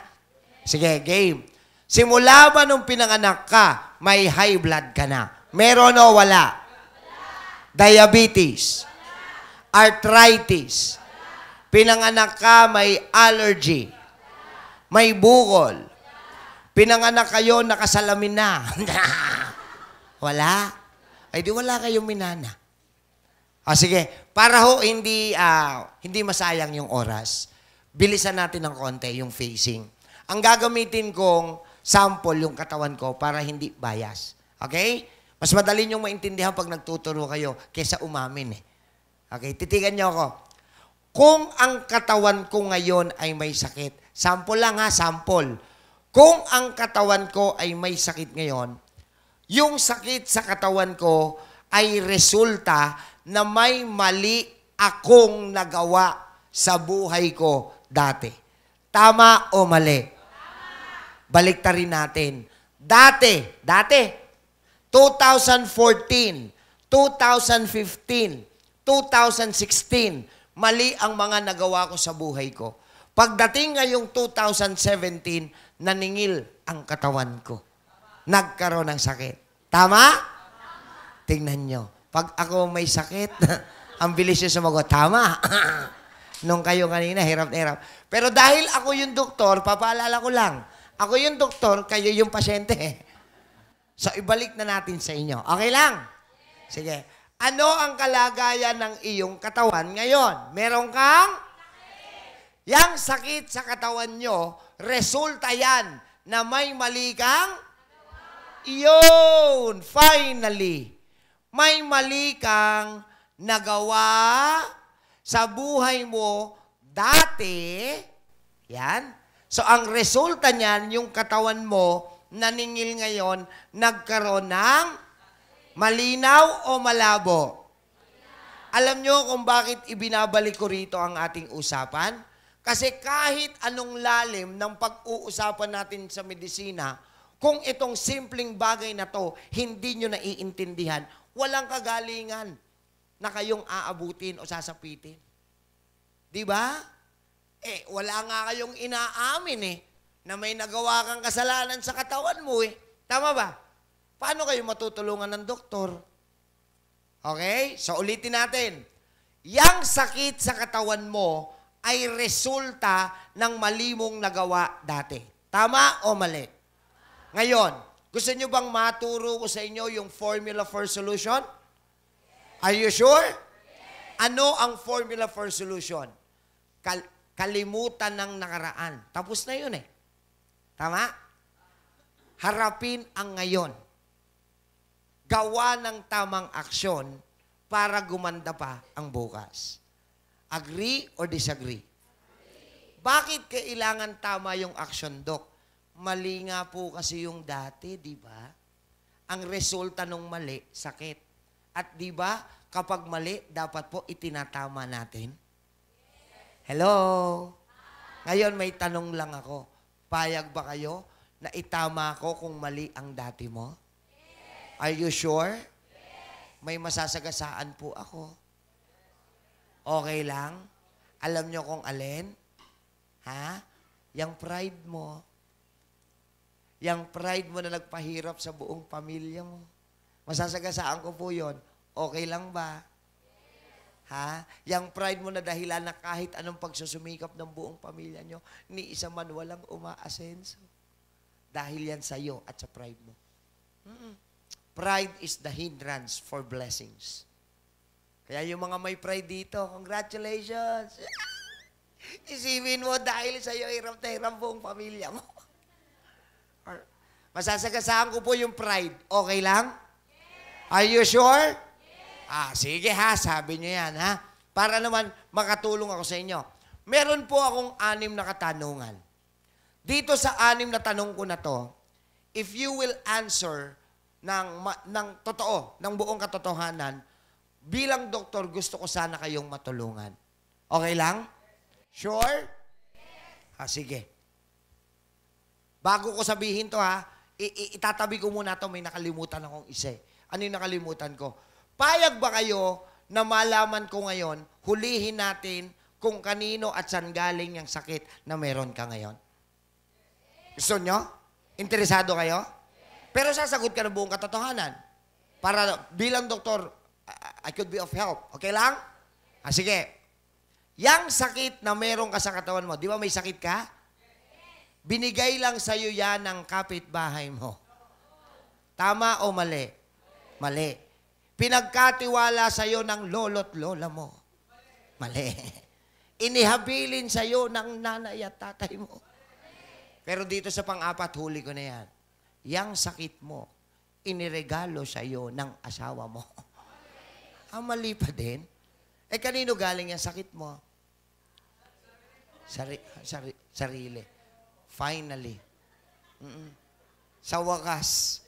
Sige, game. Simula ba nung pinanganak ka, may high blood ka na? Meron o wala? Diabetes. Arthritis. Pinanganak ka, may allergy. May bukol. Pinanganak kayo, nakasalamin na. Wala? Ay di wala kayong minana. Sige, para ho hindi masayang yung oras, bilisan natin ng konti yung facing. Ang gagamitin kong sample yung katawan ko para hindi bias. Okay? Mas madali niyong maintindihan pag nagtuturo kayo kaysa umamin Okay, titigan niyo ako. Kung ang katawan ko ngayon ay may sakit, sample lang ha, sample. Kung ang katawan ko ay may sakit ngayon, yung sakit sa katawan ko ay resulta na may mali akong nagawa sa buhay ko dati. Tama o mali? Baliktarin natin. Dati, 2014, 2015, 2016, mali ang mga nagawa ko sa buhay ko. Pagdating ngayong 2017, naningil ang katawan ko. Nagkaroon ng sakit. Tama? Tingnan nyo. Pag ako may sakit, ang bilis yung sumagot, tama. Nung kayo kanina, hirap na hirap. Pero dahil ako yung doktor, papaalala ko lang, ako yung doktor, kayo yung pasyente. So, ibalik na natin sa inyo. Okay lang? Sige. Ano ang kalagayan ng iyong katawan ngayon? Meron kang? Yang sakit sa katawan nyo, resulta yan na may mali kang? Iyon! Finally! May mali kang nagawa sa buhay mo dati. Yan. So, ang resulta niyan, yung katawan mo, naningil ngayon, nagkaroon ng malinaw o malabo? Alam nyo kung bakit ibinabalik ko rito ang ating usapan? Kasi kahit anong lalim ng pag-uusapan natin sa medisina, kung itong simpleng bagay na to, hindi nyo naiintindihan, walang kagalingan na kayong aabutin o sasapitin. Di ba? Wala nga kayong inaamin na may nagawa kang kasalanan sa katawan mo Tama ba? Paano kayo matutulungan ng doktor? Okay? So ulitin natin. Yang sakit sa katawan mo ay resulta ng mali mong nagawa dati. Tama o mali? Ngayon, gusto nyo bang maturo ko sa inyo yung formula for solution? Are you sure? Ano ang formula for solution? Kalimutan ng nakaraan. Tapos na yun Tama? Harapin ang ngayon. Gawa ng tamang aksyon para gumanda pa ang bukas. Agree or disagree? Bakit kailangan tama yung action, Doc? Mali nga po kasi yung dati, di ba? Ang resulta ng mali, sakit. At di ba, kapag mali, dapat po itinatama natin? Hello? Ngayon may tanong lang ako. Payag ba kayo na itama ko kung mali ang dati mo? Are you sure? May masasagasaan po ako. Okay lang? Alam nyo kung alin? Ha? Yang pride mo. Yang pride mo na nagpahirap sa buong pamilya mo. Masasagasaan ko po yon. Okay lang ba? Ha? Yang pride mo na dahilan na kahit anong pagsusumikap ng buong pamilya nyo, ni isa man walang umaasenso. Dahil yan sa'yo at sa pride mo. Pride is the hindrance for blessings. Kaya yung mga may pride dito, congratulations! Isipin mo dahil sa'yo, hirap na hirap buong pamilya mo. Masasagasaan ko po yung pride. Okay lang? Are you sure? Sige ha, sabi nyo yan ha. Para naman makatulong ako sa inyo. Meron po akong 6 na katanungan. Dito sa 6 na tanong ko na to, if you will answer ng totoo, ng buong katotohanan, bilang doktor, gusto ko sana kayong matulungan. Okay lang? Sure? Sige. Bago ko sabihin to ha, itatabi ko muna to, may nakalimutan akong isa. Ano yung nakalimutan ko? Payag ba kayo na malaman ko ngayon, hulihin natin kung kanino at saan galing yung sakit na meron ka ngayon? Gusto nyo? Interesado kayo? Pero sasagot ka ng buong katotohanan. Para bilang doktor, I could be of help. Okay lang? Sige. Yang sakit na meron ka sa katawan mo, di ba may sakit ka? Binigay lang sa'yo yan ng kapitbahay mo. Tama o mali? Mali. Pinagkatiwala sa'yo ng lolo't lola mo. Mali. Inihabilin sa'yo ng nanay at tatay mo. Pero dito sa pang-4, huli ko na yan. Yang sakit mo, iniregalo sa'yo ng asawa mo. Mali pa din. Kanino galing yung sakit mo? Sarili. Finally. Sa wakas.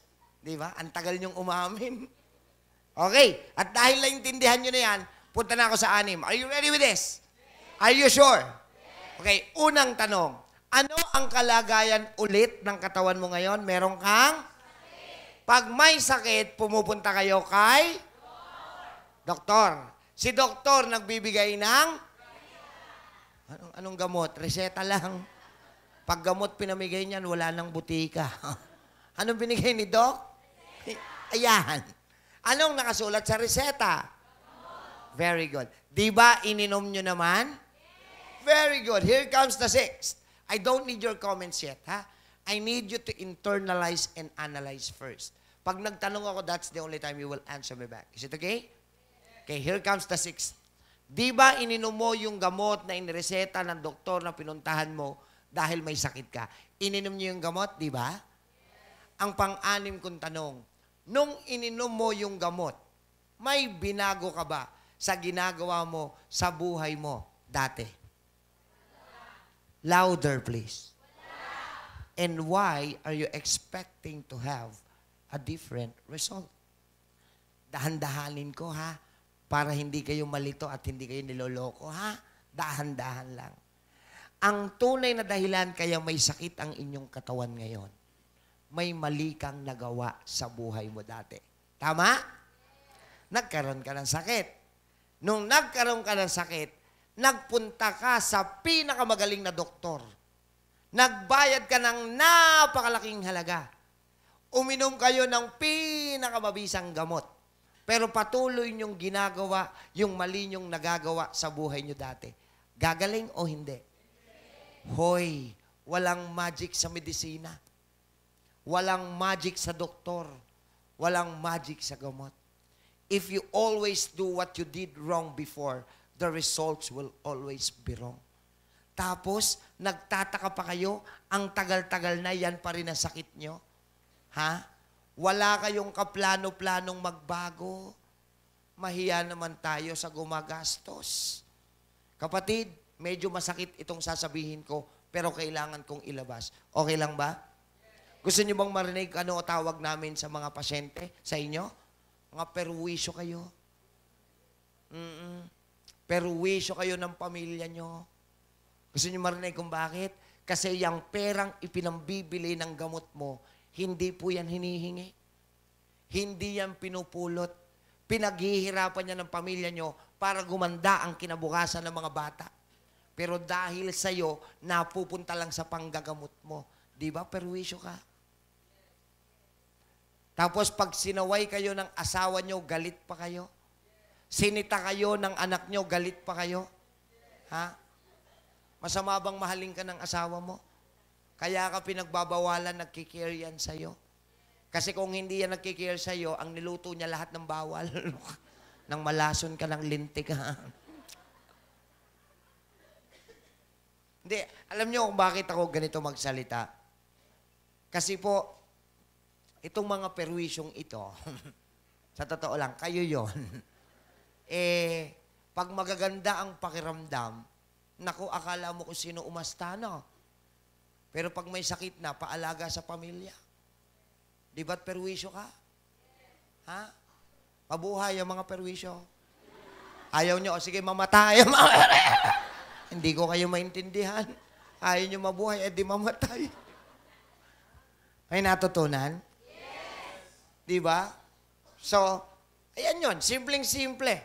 Di ba? Ang tagal niyong umamin. Okay. At dahil naintindihan nyo na yan, punta na ako sa 6. Are you ready with this? Are you sure? Okay. Unang tanong. Ano ang kalagayan ulit ng katawan mo ngayon? Meron kang? Pag may sakit, pumupunta kayo kay? Doktor. Si doktor nagbibigay ng? Anong gamot? Reseta lang. Pag gamot pinamigay niyan, wala nang butika. Anong binigay ni Doc? Ayan. Anong nakasulat sa reseta? Very good. Di ba ininom nyo naman? Very good. Here comes the 6th. I don't need your comments yet, ha? I need you to internalize and analyze first. Pag nagtanong ako, that's the only time you will answer me back. Is it okay? Okay, here comes the 6th. Di ba ininom mo yung gamot na inireseta ng doktor na pinuntahan mo dahil may sakit ka? Ininom niyo yung gamot, di ba? Ang pang-6 kong tanong, nung ininom mo yung gamot, may binago ka ba sa ginagawa mo sa buhay mo dati? Louder, please. And why are you expecting to have a different result? Dahan-dahanin ko, ha? Para hindi kayo malito at hindi kayo niloloko, ha? Dahan-dahan lang. Ang tunay na dahilan kaya may sakit ang inyong katawan ngayon, may mali kang nagawa sa buhay mo dati. Tama? Nagkaroon ka ng sakit. Nung nagkaroon ka ng sakit, nagpunta ka sa pinakamagaling na doktor. Nagbayad ka ng napakalaking halaga. Uminom kayo ng pinakamabisang gamot. Pero patuloy niyong ginagawa yung mali niyong nagagawa sa buhay niyo dati. Gagaling o hindi? Hoy, walang magic sa medisina. Walang magic sa doktor. Walang magic sa gamot. If you always do what you did wrong before, the results will always be wrong. Tapos, nagtataka pa kayo, ang tagal-tagal na yan pa rin ang sakit nyo. Ha? Wala kayong kaplano-planong magbago. Mahiya naman tayo sa gumagastos. Kapatid, medyo masakit itong sasabihin ko, pero kailangan kong ilabas. Okay lang ba? Gusto niyo bang marinig ano tawag namin sa mga pasyente sa inyo? Mga perwisyo kayo. Perwisyo kayo ng pamilya nyo. Gusto niyo marinig kung bakit? Kasi yung perang ipinambibili ng gamot mo, hindi po yan hinihingi. Hindi yan pinupulot. Pinaghihirapan niya ng pamilya nyo para gumanda ang kinabukasan ng mga bata. Pero dahil sa'yo, napupunta lang sa panggagamot mo. Di ba? Perwisyo ka. Tapos pag sinaway kayo ng asawa nyo, galit pa kayo. Sinita kayo ng anak nyo, galit pa kayo. Ha? Masama bang mahalin ka ng asawa mo? Kaya ka pinagbabawalan, nagkikare yan sa'yo. Kasi kung hindi yan nagkikare sa'yo, ang niluto niya lahat ng bawal. Nang malason ka ng lintik, ha? Hindi, alam niyo kung bakit ako ganito magsalita? Kasi po, itong mga perwisyong ito, sa totoo lang, kayo yon. pag magaganda ang pakiramdam, naku, akala mo kung sino umasta, no? Pero pag may sakit na, paalaga sa pamilya. Di ba't perwisyo ka? Ha? Mabuhay ang mga perwisyo. Ayaw nyo, sige, mamatay. Hindi ko kayo maintindihan. Ayaw nyo mabuhay, di mamatay. May natutunan? Yes. Di ba? So, ayan yun, simpleng-simple.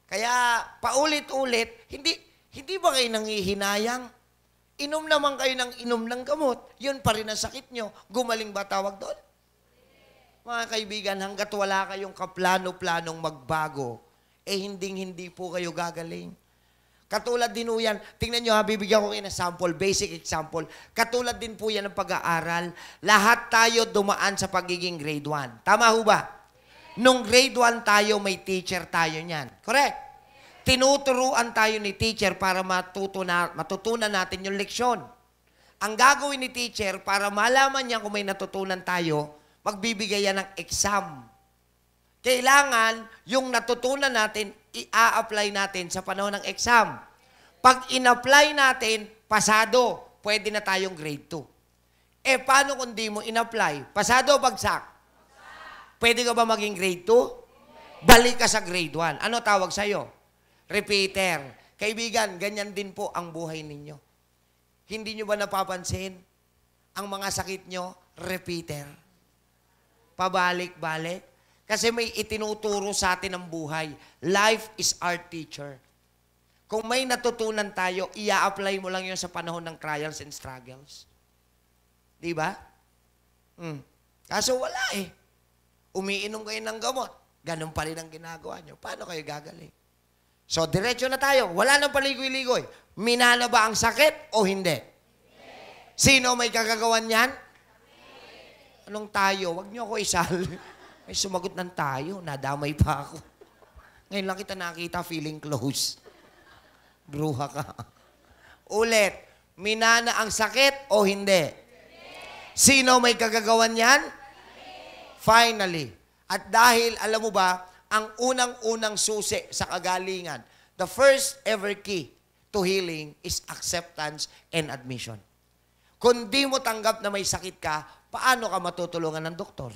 Kaya, paulit-ulit, hindi ba kayo nangihinayang? Inom naman kayo ng inom ng gamot. Yun pa rin ang sakit nyo. Gumaling ba tawag doon? Mga kaibigan, hanggat wala kayong kaplano-planong magbago, hindi po kayo gagaling. Katulad din po yan, tingnan nyo ha, bibigyan ko kayo ng sample, basic example. Katulad din po yan ng pag-aaral. Lahat tayo dumaan sa pagiging grade 1. Tama ho ba? Nung grade 1 tayo, may teacher tayo niyan. Correct? Tinuturuan tayo ni teacher para matutunan natin yung leksyon. Ang gagawin ni teacher para malaman niya kung may natutunan tayo, magbibigay yan ng exam. Kailangan yung natutunan natin, i-apply natin sa panahon ng exam. Pag in-apply natin, pasado, pwede na tayong grade 2. Paano kung di mo in-apply? Pasado o bagsak? Pwede ka ba maging grade 2? Balik ka sa grade 1. Ano tawag sa'yo? Repeater. Kaibigan, ganyan din po ang buhay ninyo. Hindi nyo ba napapansin? Ang mga sakit nyo, repeater. Pabalik-balik. Kasi may itinuturo sa atin ang buhay. Life is our teacher. Kung may natutunan tayo, ia-apply mo lang yun sa panahon ng trials and struggles. Di ba? Kaso wala Umiinom kayo ng gamot. Ganun pa rin ang ginagawa nyo. Paano kayo gagaling? So, diretso na tayo. Wala nang paligoy-ligoy. Minana ba ang sakit o hindi? Sino may kagagawan yan? Anong tayo? Huwag nyo ako isal. May sumagot ng tayo. Nadamay pa ako. Ngayon lang kita nakita, feeling close. Bruha ka. Ulit. Minana ang sakit o hindi? Sino may kagagawan yan? Finally. At dahil, alam mo ba, ang unang-unang susi sa kagalingan, the first ever key to healing is acceptance and admission. Kung di mo tanggap na may sakit ka, paano ka matutulungan ng doktor?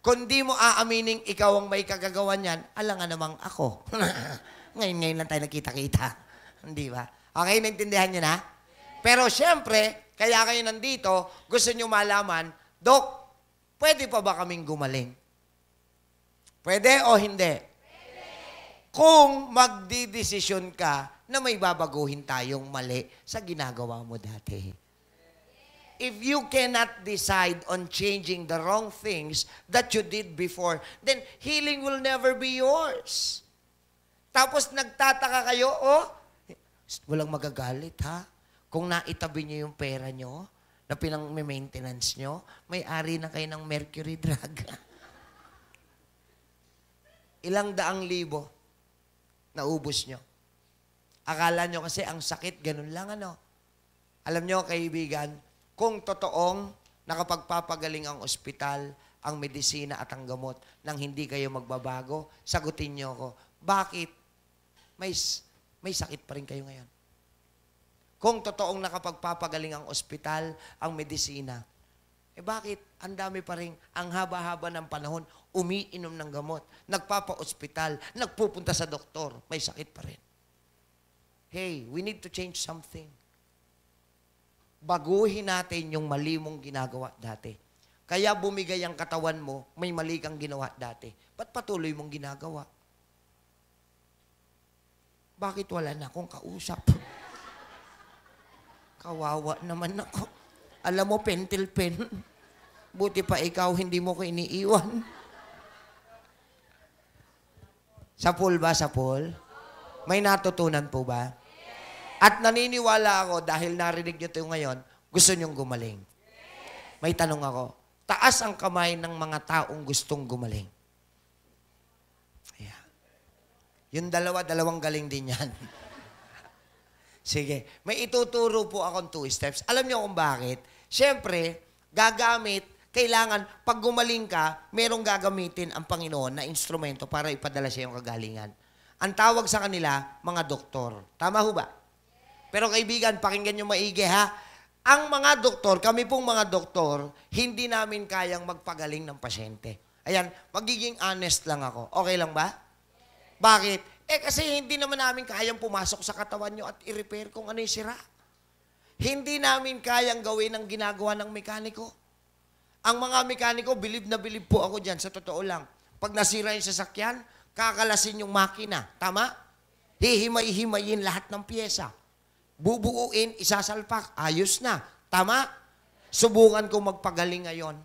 Kung di mo aamining ikaw ang may kagagawan yan, alangan namang ako. Ngayon lang tayo nakita-kita. Hindi ba? Okay, naintindihan nyo na? Pero syempre, kaya kayo nandito, gusto nyo malaman, Dok, pwede pa ba kaming gumaling? Pwede o hindi? Pwede. Kung magdidesisyon ka na may babaguhin tayong mali sa ginagawa mo dati. If you cannot decide on changing the wrong things that you did before, then healing will never be yours. Tapos nagtataka kayo, walang magagalit ha? Kung naitabi niyo yung pera niyo, na pinang-maintenance nyo, may-ari na kayo ng mercury drug. Ilang daang libo naubos nyo. Akala nyo kasi ang sakit, ganun lang ano. Alam nyo, kaibigan, kung totoong nakapagpapagaling ang ospital, ang medisina at ang gamot nang hindi kayo magbabago, sagutin nyo ako, bakit may sakit pa rin kayo ngayon? Kung totoong nakapagpapagaling ang ospital, ang medisina, bakit ang dami pa rin, ang haba-haba ng panahon, umiinom ng gamot, nagpapa-ospital, nagpupunta sa doktor, may sakit pa rin. Hey, we need to change something. Baguhin natin yung mali mong ginagawa dati. Kaya bumigay ang katawan mo, may mali kang ginawa dati. Ba't patuloy mong ginagawa? Bakit wala na akong kausap? Kawawa naman ako. Alam mo, pentel pen. Buti pa ikaw, hindi mo ko iniiwan. Sa pool ba? Sa pool? May natutunan po ba? At naniniwala ako, dahil narinig nyo ito ngayon, gusto nyong gumaling. May tanong ako. Taas ang kamay ng mga taong gustong gumaling. Ayan. Yung dalawang galing din yan. Sige, may ituturo po akong 2 steps. Alam niyo kung bakit? Siyempre, gagamit Kailangan, pag gumaling ka, merong gagamitin ang Panginoon na instrumento para ipadala sa iyong kagalingan. Ang tawag sa kanila, mga doktor. Tama ho ba? Pero kaibigan, pakinggan nyo maigi ha. Ang mga doktor, kami pong mga doktor, hindi namin kayang magpagaling ng pasyente. Ayan, magiging honest lang ako. Okay lang ba? Bakit? Kasi hindi naman namin kayang pumasok sa katawan nyo at i-repair kung ano yung sira. Hindi namin kayang gawin ang ginagawa ng mekaniko. Ang mga mekaniko, bilib na bilib po ako dyan, sa totoo lang. Pag nasira yung sasakyan, kakalasin yung makina. Tama? Hihimay-himayin lahat ng pyesa. Bubuuin, isasalpak. Ayos na. Tama? Subukan ko magpagaling ngayon.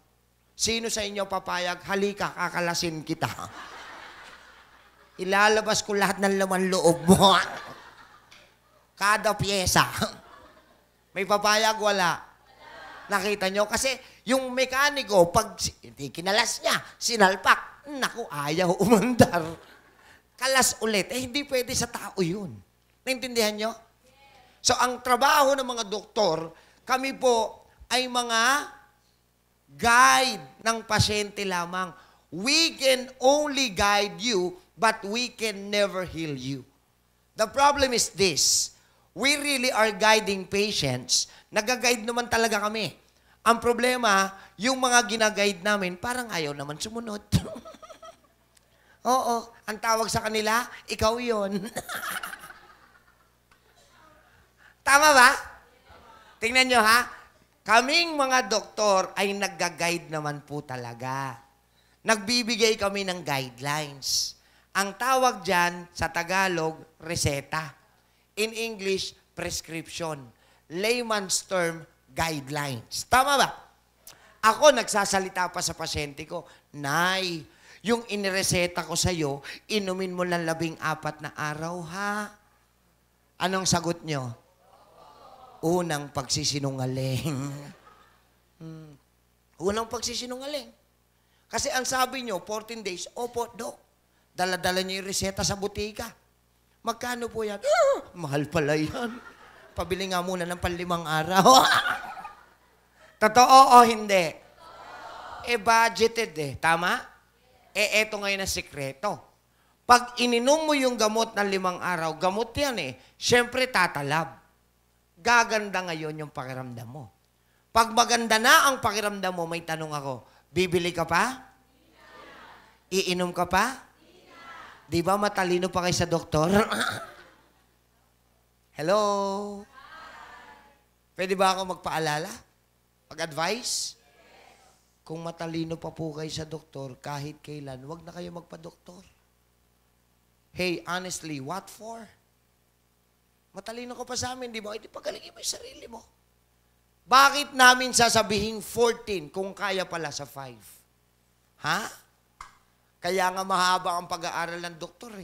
Sino sa inyo papayag? Halika, kakalasin kita. Ilalabas ko lahat ng laman loob mo. Kada pyesa. May papayag? Wala. Nakita nyo? Kasi yung mekaniko, pag kinalas niya, sinalpak, naku, ayaw umandar. Kalas ulit. Hindi pwede sa tao yun. Naintindihan nyo? So, ang trabaho ng mga doktor, kami po ay mga guide ng pasyente lamang. We can only guide you, but we can never heal you. The problem is this. We really are guiding patients. Nag-guide naman talaga kami. Ang problema, yung mga ginaguide namin, parang ayaw naman sumunod. Oo, ang tawag sa kanila, ikaw yon. Tama ba? Tingnan nyo ha. Kaming mga doktor ay nag-guide naman po talaga. Nagbibigay kami ng guidelines. Ang tawag dyan sa Tagalog, reseta. In English, prescription. Layman's term, guidelines. Tama ba? Ako, nagsasalita pa sa pasyente ko, Nay, yung inireseta ko sa'yo, inumin mo lang 14 na araw, ha? Anong sagot nyo? Unang pagsisinungaling. Unang pagsisinungaling. Kasi ang sabi nyo, 14 days, opo, Dok. Dala-dala nyo yung reseta sa butika. Magkano po yan? Mahal pala yan. Pabili nga muna ng 5 araw. Totoo o hindi? Budgeted Tama? Eto ngayon ang sikreto. Pag ininom mo yung gamot ng 5 araw, gamot yan Siyempre tatalab. Gaganda ngayon yung pakiramdam mo. Pag maganda na ang pakiramdam mo, may tanong ako, bibili ka pa? Iinom ka pa? Di ba matalino pa kayo sa doktor? Hello? Pwede ba ako magpaalala? Pag-advise? Kung matalino pa po kayo sa doktor, kahit kailan, wag na kayo magpa-doktor. Hey, honestly, what for? Matalino ka pa sa amin, di ba? Ito pagalingin mo yung sarili mo. Bakit namin sasabihin 14 kung kaya pala sa 5? Ha? Kaya nga mahaba ang pag-aaral ng doktor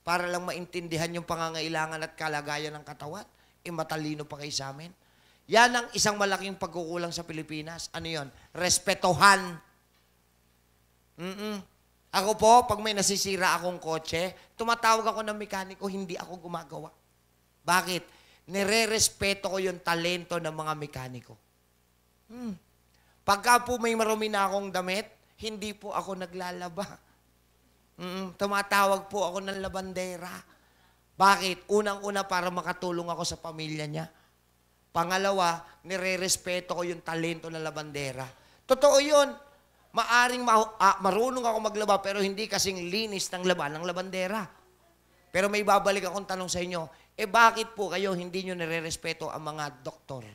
Para lang maintindihan yung pangangailangan at kalagayan ng katawan. Matalino pa kayo sa amin. Yan ang isang malaking pagkukulang sa Pilipinas. Ano yon? Respetohan. Ako po, pag may nasisira akong kotse, tumatawag ako ng mekaniko, hindi ako gumagawa. Bakit? Nire-respeto ko yung talento ng mga mekaniko. Pagka po may marumi na akong damit, hindi po ako naglalaba. Tumatawag po ako ng labandera. Bakit? Unang-una para makatulong ako sa pamilya niya. Pangalawa, nire-respeto ko yung talento ng labandera. Totoo yun. Maaring marunong ako maglaba pero hindi kasing linis ng laba ng labandera. Pero may babalik akong tanong sa inyo, bakit po kayo hindi nyo nire-respeto ang mga doktor?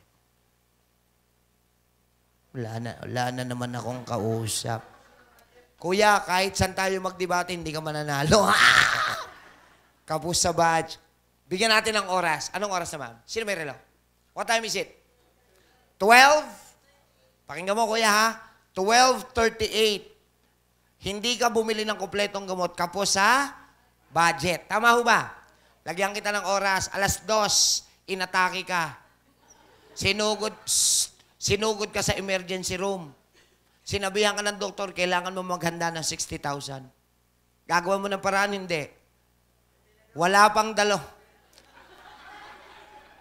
Wala na naman akong kausap. Kuya, kahit saan tayo magdebate, hindi ka mananalo. Kapos sa badge. Bigyan natin ng oras. Anong oras na, ma'am? Sino may relo? What time is it? 12? Pakinggan mo, kuya, ha? 12:38. Hindi ka bumili ng kompletong gamot kapos sa budget. Tama ho ba? Lagyan kita ng oras. 2:00, inatake ka. Sinugod ka sa emergency room. Sinabihan ka ng doktor, kailangan mo maghanda ng 60,000. Gagawa mo ng paraan, hindi. Wala pang dalo.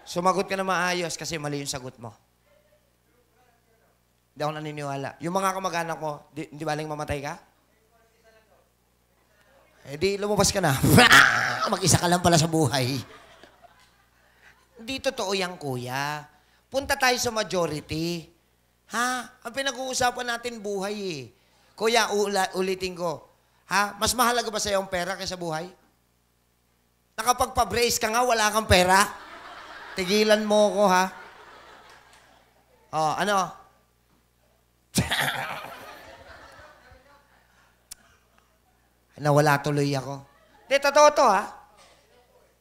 Sumagot ka na maayos kasi mali yung sagot mo. Hindi ako naniniwala. Yung mga kamag-anak ko, di baling mamatay ka? Eh di, lumabas ka na. Mag-isa ka lang pala sa buhay. Hindi totoo yan, kuya. Punta tayo sa majority. Ha? Ang pinag-uusapan natin buhay eh. Kuya, ulitin ko. Ha? Mas mahalaga ba sa'yo ang pera kaysa buhay? Nakapagpa-brace ka nga, wala kang pera? Tigilan mo ko, ha? Oh, ano? Nawala tuloy ako. Hindi, totoo to, ha?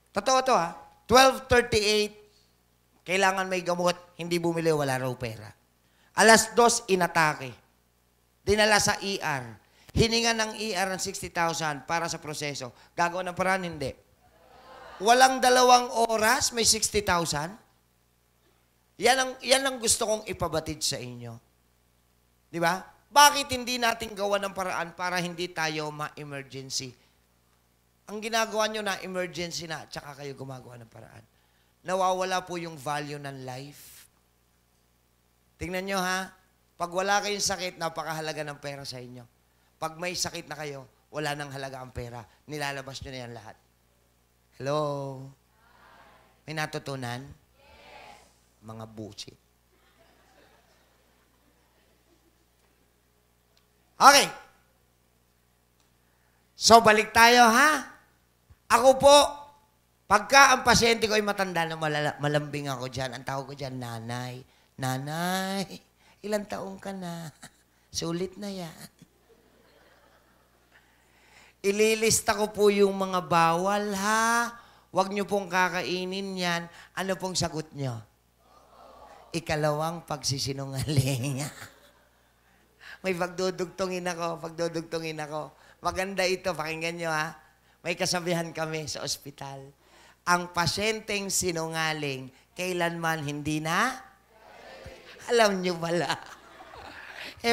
Totoo to, ha? 12:38, kailangan may gamot, hindi bumili, wala raw pera. 2:00, inatake. Dinala sa ER. Hininga ng ER ng 60,000 para sa proseso. Gagawa ng paraan, hindi. Walang 2 oras, may 60,000. Yan ang gusto kong ipabatid sa inyo. Di ba? Bakit hindi natin gawa ng paraan para hindi tayo ma-emergency? Ang ginagawa nyo na emergency na, tsaka kayo gumagawa ng paraan. Nawawala po yung value ng life. Tingnan nyo ha, pag wala kayong sakit, napakahalaga ng pera sa inyo. Pag may sakit na kayo, wala nang halaga ang pera. Nilalabas nyo na yan lahat. Hello? May natutunan? Yes. Mga bullshit. Okay. So, balik tayo, ha? Ako po, pagka ang pasyente ko ay matanda na malambing ako dyan, ang tawag ko dyan, nanay. Nanay, ilang taong ka na? Sulit na yan. Ililista ko po yung mga bawal, ha? Huwag nyo pong kakainin yan. Ano pong sagot nyo? Ikalawang pagsisinungaling. May pagdudugtungin ako. Maganda ito, pakinggan nyo ha. May kasabihan kami sa ospital. Ang pasyenteng sinungaling, kailanman hindi na? Alam nyo pala.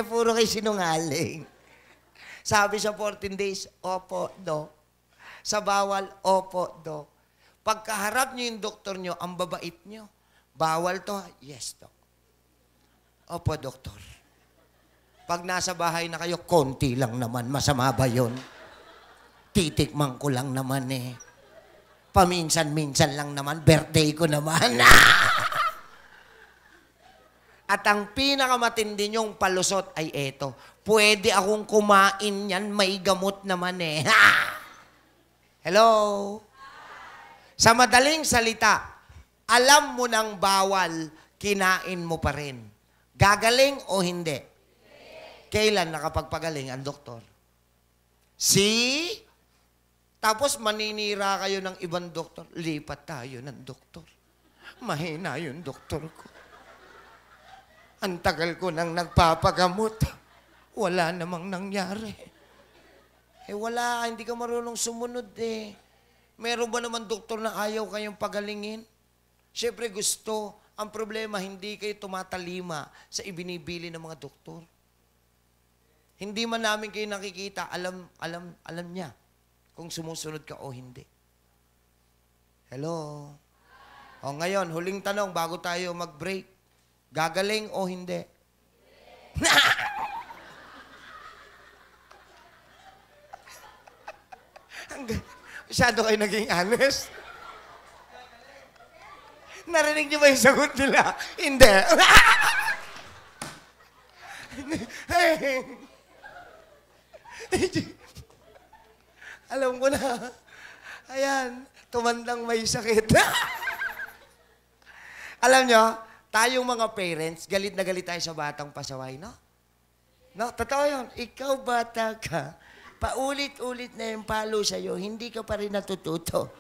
Puro kayo sinungaling. Sabi sa 14 days, opo, dok. Sa bawal, opo, dok. Pagkaharap nyo yung doktor nyo, ang babait nyo. Bawal to? Yes, dok. Opo, doktor. Pag nasa bahay na kayo, konti lang naman. Masama ba yun? Titikman ko lang naman eh. Paminsan-minsan lang naman. Birthday ko naman. At ang pinakamatindi niyong palusot ay eto. Pwede akong kumain yan. May gamot naman eh. Hello? Sa madaling salita, alam mo ng bawal, kinain mo pa rin. Gagaling o hindi? Kailan nakapagpagaling ang doktor? See? Tapos maninira kayo ng ibang doktor. Lipat tayo ng doktor. Mahina yung doktor ko. Ang tagal ko nang nagpapagamot. Wala namang nangyari. Wala, hindi ka marunong sumunod eh. Meron ba naman doktor na ayaw kayong pagalingin? Siyempre gusto. Ang problema, hindi kayo tumatalima sa ibinibili ng mga doktor. Hindi man namin kayo nakikita, alam niya kung sumusunod ka o hindi. Hello? O ngayon, huling tanong bago tayo mag-break. Gagaling o hindi? Masyado kayo naging honest. Narinig niyo ba yung sagot nila? Hindi. Alam ko na. Ayan, tumandang may sakit. Alam nyo, tayong mga parents, galit na galit tayo sa batang pasaway, no? No, totoo yun. Ikaw bata ka, paulit-ulit na yung palo sa'yo, hindi ka pa rin natututo.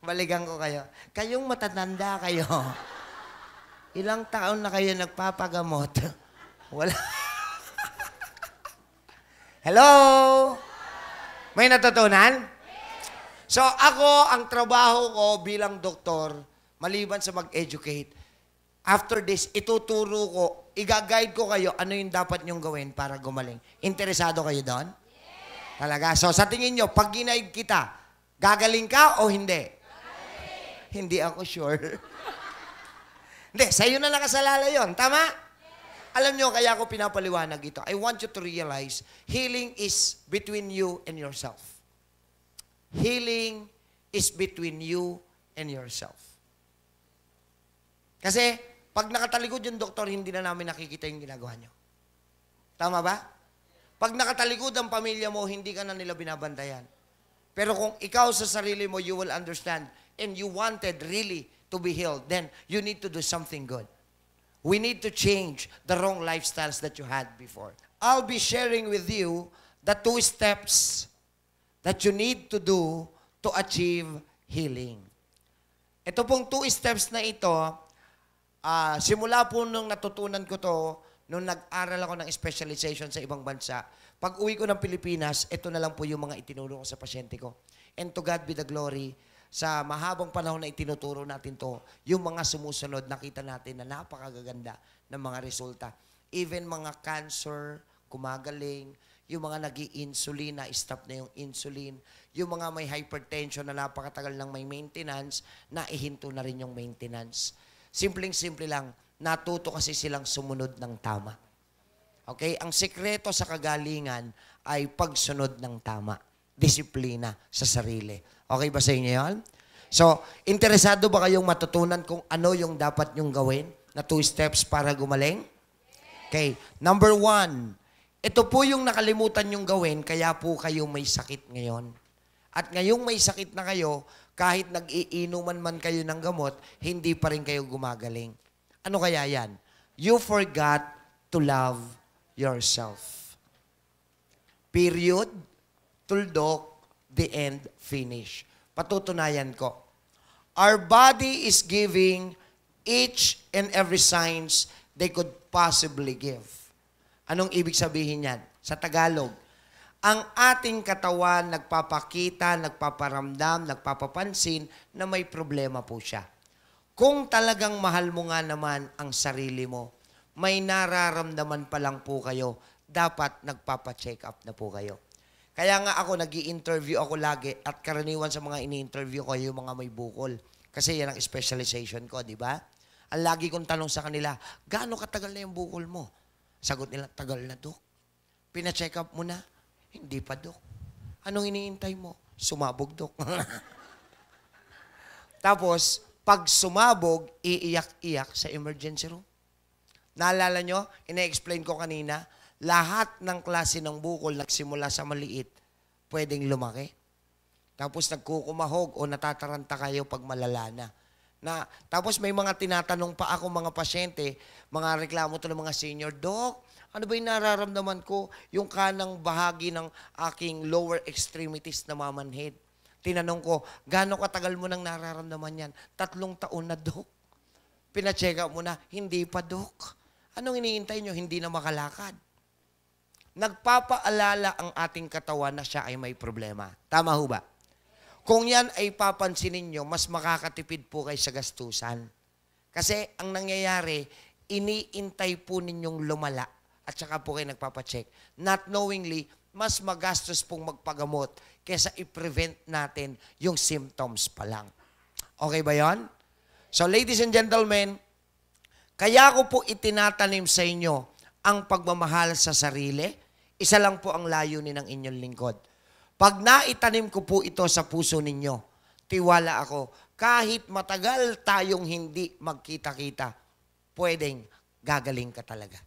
Balikan ko kayo. Kayong matatanda kayo. Ilang taon na kayo nagpapagamot? Wala. Hello? May natutunan? So ako, ang trabaho ko bilang doktor, maliban sa mag-educate, after this, ituturo ko, i-guide ko kayo ano yung dapat nyong gawin para gumaling. Interesado kayo doon? Yes. Talaga. So sa tingin nyo, pag ginaid kita, gagaling ka o hindi? Hindi ako sure. Hindi, sa'yo na nakasalala yun. Tama? Alam nyo, kaya ako pinapaliwanag ito. I want you to realize, healing is between you and yourself. Healing is between you and yourself. Kasi, pag nakatalikod yung doktor, hindi na namin nakikita yung ginagawa nyo. Tama ba? Pag nakatalikod ang pamilya mo, hindi ka na nila binabantayan. Pero kung ikaw sa sarili mo, you will understand, and you wanted really to be healed, then you need to do something good. We need to change the wrong lifestyles that you had before. I'll be sharing with you the 2 steps that you need to do to achieve healing. Ito pong 2 steps na ito, simula po nung natutunan ko to, nung nag-aral ako ng specialization sa ibang bansa, pag uwi ko ng Pilipinas, ito na lang po yung mga itinuro ko sa pasyente ko. And to God be the glory, sa mahabang panahon na itinuturo natin to, yung mga sumusunod, nakita natin na napakagaganda ng mga resulta. Even mga cancer, kumagaling, yung mga nag-i-insulin, na-stop na yung insulin, yung mga may hypertension na napakatagal ng may maintenance, naihinto na rin yung maintenance. Simpleng-simple lang, natuto kasi silang sumunod ng tama. Okay? Ang sikreto sa kagalingan ay pagsunod ng tama. Disiplina sa sarili. Okay ba sa inyo yan? So, interesado ba kayong matutunan kung ano yung dapat nyong gawin na 2 steps para gumaling? Okay. Number 1, ito po yung nakalimutan nyong gawin, kaya po kayo may sakit ngayon. At ngayong may sakit na kayo, kahit nag-iinuman man kayo ng gamot, hindi pa rin kayo gumagaling. Ano kaya yan? You forgot to love yourself. Period. Tuldok, the end, finish. Patutunayan ko. Our body is giving each and every signs they could possibly give. Anong ibig sabihin yan? Sa Tagalog, ang ating katawan nagpapakita, nagpaparamdam, nagpapapansin na may problema po siya. Kung talagang mahal mo nga naman ang sarili mo, may nararamdaman pa lang po kayo, dapat nagpapacheck up na po kayo. Kaya nga ako, nag-i-interview ako lagi at karaniwan sa mga ini-interview ko yung mga may bukol. Kasi yan ang specialization ko, di ba? Ang lagi kong tanong sa kanila, gaano katagal na yung bukol mo? Sagot nila, tagal na, Dok. Pina-check up mo na? Hindi pa, Dok. Anong iniintay mo? Sumabog, Dok. Tapos, pag sumabog, iiyak-iyak sa emergency room. Naalala nyo, ina-explain ko kanina, lahat ng klase ng bukol nagsimula sa maliit, pwedeng lumaki. Tapos nagkukumahog o natataranta kayo pag malala na. Tapos may mga tinatanong pa ako mga pasyente, mga reklamo to ng mga senior, Dok, ano ba yung nararamdaman ko? Yung kanang bahagi ng aking lower extremities na mamanhid. Tinanong ko, gaano katagal mo nang nararamdaman yan? 3 taon na, Dok. Pina-check up mo na, hindi pa, Dok. Anong iniintay nyo? Hindi na makalakad. Nagpapaalala ang ating katawan na siya ay may problema. Tama ho ba? Kung yan ay papansinin nyo, mas makakatipid po kayo sa gastusan. Kasi ang nangyayari, iniintay po ninyong lumala at saka po kayo nagpapacheck. Not knowingly, mas magastos pong magpagamot kaysa i-prevent natin yung symptoms pa lang. Okay ba yon? So ladies and gentlemen, kaya ko po itinatanim sa inyo ang pagmamahal sa sarili. Isa lang po ang layunin ng inyong lingkod. Pag naitanim ko po ito sa puso ninyo, tiwala ako, kahit matagal tayong hindi magkita-kita, pwedeng gagaling ka talaga.